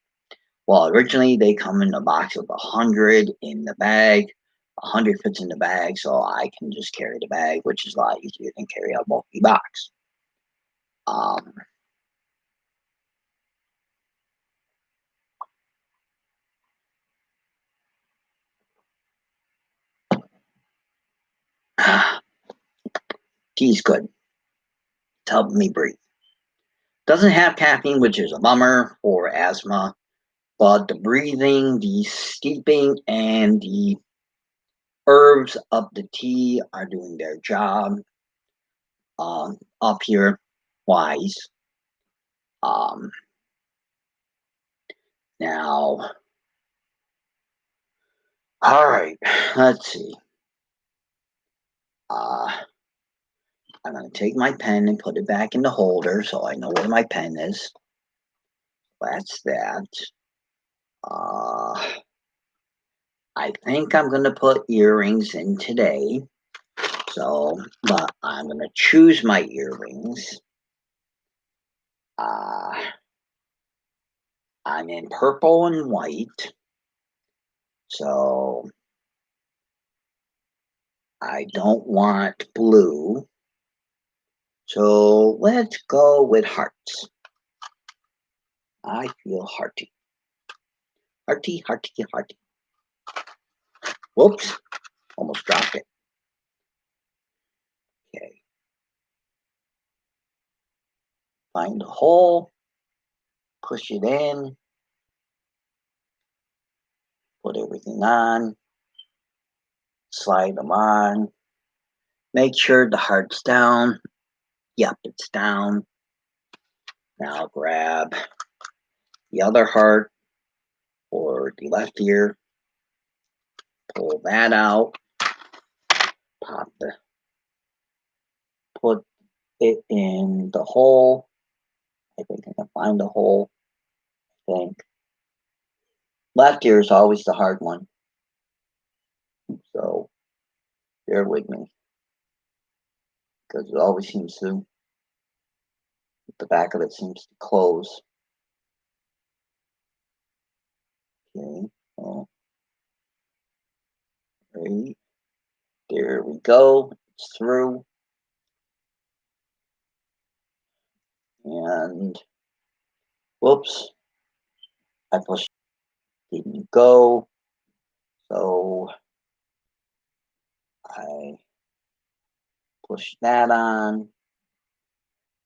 A: well, originally they come in a box of 100 in the bag, 100 fits in the bag, so I can just carry the bag, which is a lot easier than carry a bulky box. Tea's good. It's helping me breathe. Doesn't have caffeine, which is a bummer for asthma, but the breathing, the steeping, and the herbs of the tea are doing their job up here wise. Now, all right, let's see. I'm going to take my pen and put it back in the holder so I know where my pen is. That's that. I think I'm going to put earrings in today. So, but I'm going to choose my earrings. I'm in purple and white. So, I don't want blue. So, let's go with hearts. I feel hearty. Hearty, hearty, hearty. Whoops. Almost dropped it. Okay. Find a hole. Push it in. Put everything on. Slide them on. Make sure the heart's down. Yep, it's down. Now grab the other heart or the left ear. Pull that out. Put it in the hole. I think I can find the hole. I think. Left ear is always the hard one. So bear with me. Because it always seems to, the back of it seems to close. Okay. Oh. Right. There we go. It's through. And whoops. I pushed. Didn't go. So I push that on.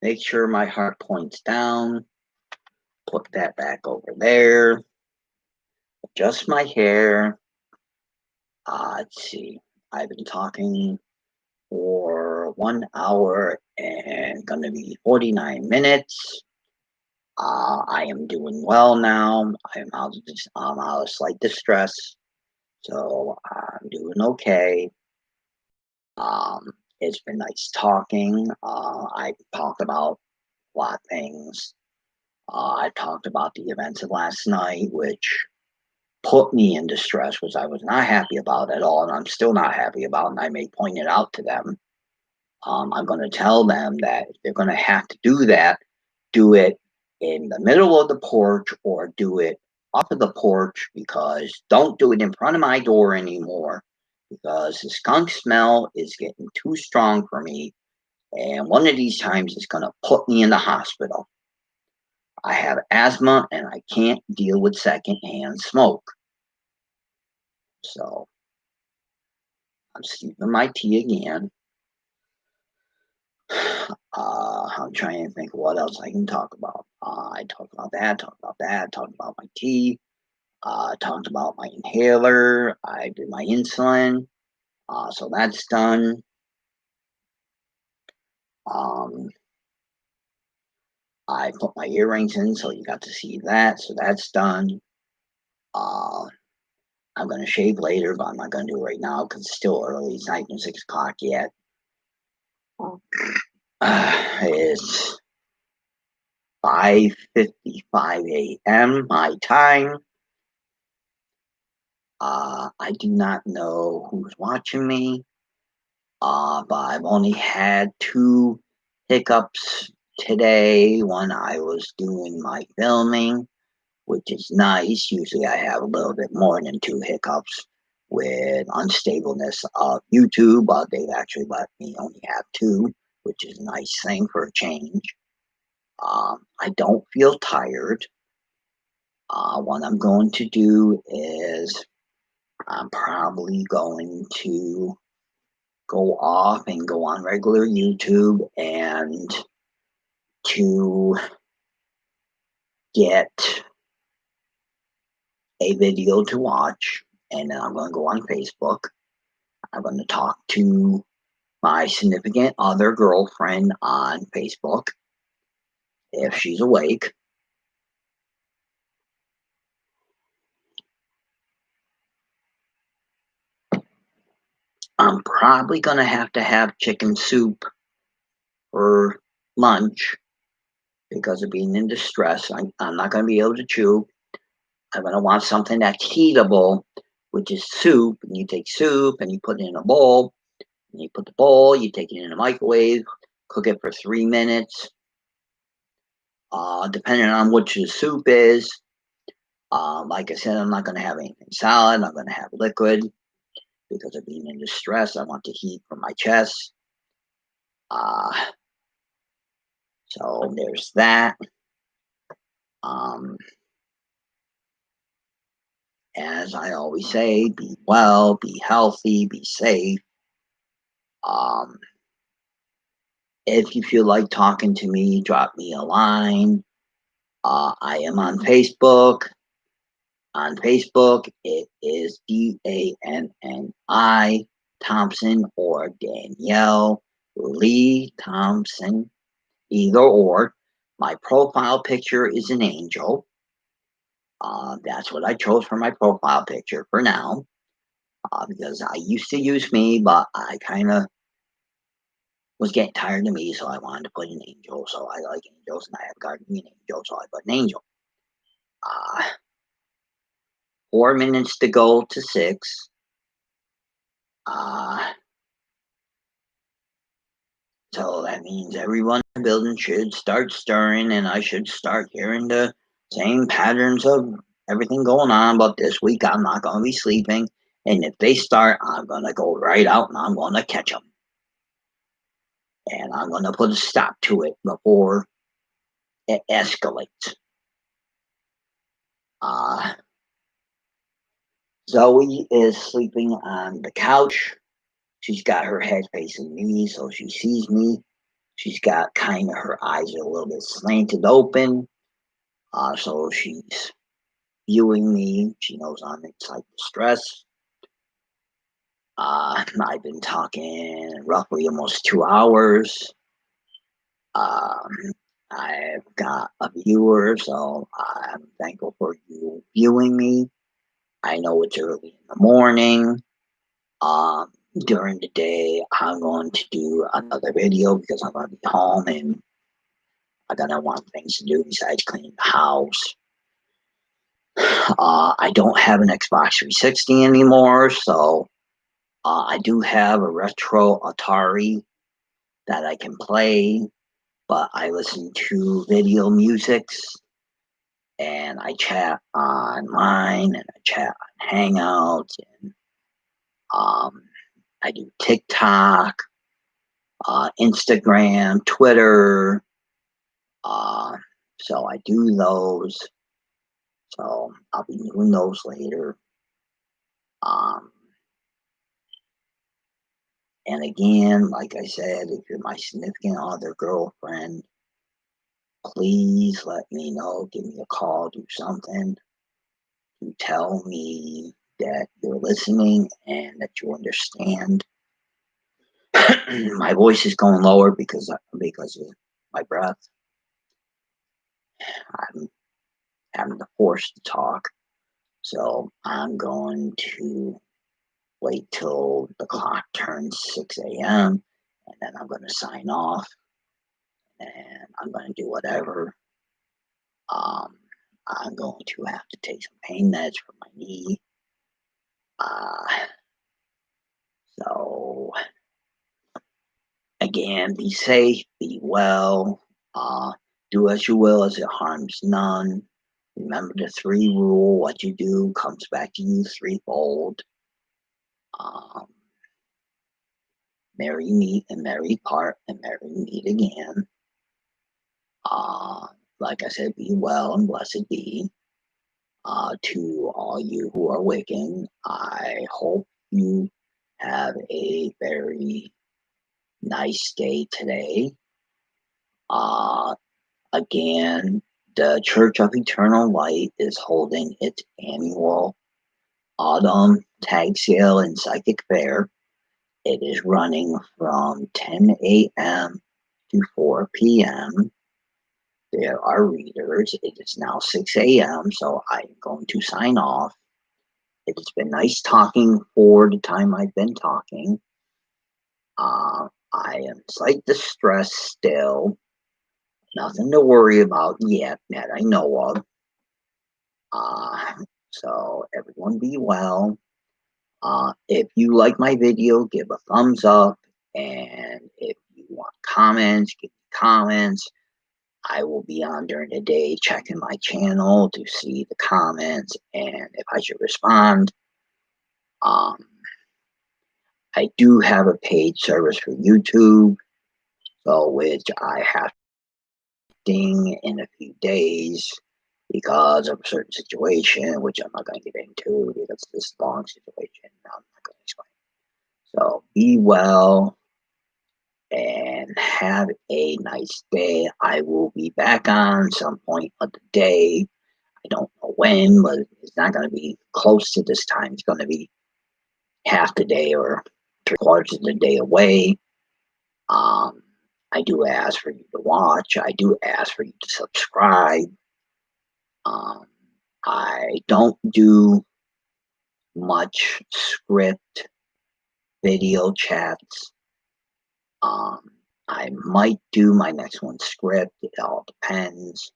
A: Make sure my heart points down. Put that back over there. Adjust my hair. Let's see. I've been talking for 1 hour and gonna be 49 minutes. I am doing well now. I'm out of slight distress, so I'm doing okay. It's been nice talking. I talked about a lot of things. I talked about the events of last night, which put me in distress, which I was not happy about at all, and I'm still not happy about, and I may point it out to them. I'm going to tell them that if they're going to have to do that, do it in the middle of the porch or do it off of the porch, because don't do it in front of my door anymore, because the skunk smell is getting too strong for me, and one of these times it's going to put me in the hospital. I have asthma and I can't deal with secondhand smoke. So I'm steeping my tea again. I'm trying to think what else I can talk about. I talked about that, talked about my tea, talked about my inhaler. I did my insulin, so that's done. I put my earrings in, so you got to see that, so that's done. I'm going to shave later, but I'm not going to do it right now because it's still early. It's not even 6 o'clock yet. It's 5:55 a.m. my time. I do not know who's watching me, but I've only had 2 hiccups today when I was doing my filming, which is nice. Usually I have a little bit more than 2 hiccups. with unstableness of YouTube. They've actually let me only have 2, which is a nice thing for a change. I don't feel tired. What I'm going to do is I'm probably going to go off and go on regular YouTube and to get a video to watch, and then I'm going to go on Facebook. I'm going to talk to my significant other girlfriend on Facebook if she's awake. I'm probably going to have chicken soup for lunch because of being in distress. I'm not going to be able to chew. I'm going to want something that's heatable, which is soup. And you take soup and you put it in a bowl. And you put the bowl, you take it in the microwave, cook it for 3 minutes. Depending on which the soup is. Like I said, I'm not going to have anything solid. I'm going to have liquid because of being in distress. I want the heat from my chest. So there's that. As I always say, be well, be healthy, be safe. If you feel like talking to me, drop me a line. I am on Facebook. On Facebook, it is DANNI Thompson or Danielle Lee Thompson, either or. My profile picture is an angel. That's what I chose for my profile picture for now, because I used to use me, but I kind of was getting tired of me, so I wanted to put an angel. So I like angels, and I have guardian angel, so I put an angel. 4 minutes to go to 6. So that means everyone in the building should start stirring, and I should start hearing the same patterns of everything going on. But this week, I'm not going to be sleeping. And if they start, I'm going to go right out and I'm going to catch them. And I'm going to put a stop to it before it escalates. Zoe is sleeping on the couch. She's got her head facing me, so she sees me. She's got kind of her eyes are a little bit slanted open. So she's viewing me. She knows I'm in type of stress. I've been talking roughly almost 2 hours. I've got a viewer, so I'm thankful for you viewing me. I know it's early in the morning. During the day, I'm going to do another video because I'm going to be home and I'm going to want things to do besides cleaning the house. I don't have an Xbox 360 anymore, so I do have a retro Atari that I can play, but I listen to video musics and I chat online and I chat on Hangouts and I do TikTok, Instagram, Twitter. So I do those. So I'll be doing those later. And again, like I said, if you're my significant other girlfriend, please let me know. Give me a call, do something to tell me that you're listening and that you understand. My voice is going lower because of my breath. I'm having to force to talk. So I'm going to wait till the clock turns 6 a.m. and then I'm going to sign off and I'm going to do whatever. I'm going to have to take some pain meds for my knee. So again, be safe, be well, do as you will as it harms none. Remember the 3 rule: what you do comes back to you threefold. Um, merry meet and merry part and merry meet again. Uh, like I said, be well and blessed be. To all you who are waking, I hope you have a very nice day today. Uh, Again, the Church of Eternal Light is holding its annual autumn tag sale and psychic fair. It is running from 10 a.m. to 4 p.m. There are readers. It is now 6 a.m., so I'm going to sign off. It has been nice talking for the time I've been talking. I am slight distressed still. Nothing to worry about yet that I know of. So everyone be well. If you like my video, give a thumbs up. And if you want comments, give me comments. I will be on during the day checking my channel to see the comments and if I should respond. Um, I do have a paid service for YouTube, so which I have in a few days because of a certain situation, which I'm not going to get into because this long situation. I'm not going to explain. So be well and have a nice day. I will be back on some point of the day. I don't know when, but it's not going to be close to this time. It's going to be half the day or 3/4 of the day away. I do ask for you to watch. I do ask for you to subscribe. I don't do much script video chats. I might do my next one script. It all depends.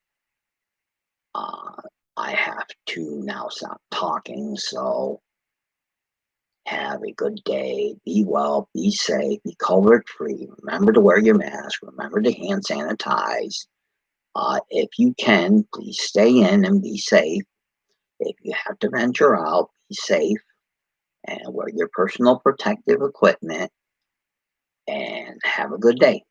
A: I have to now stop talking, so have a good day. Be well, be safe, be COVID free. Remember to wear your mask. Remember to hand sanitize. If you can, please stay in and be safe. If you have to venture out, be safe and wear your personal protective equipment and have a good day.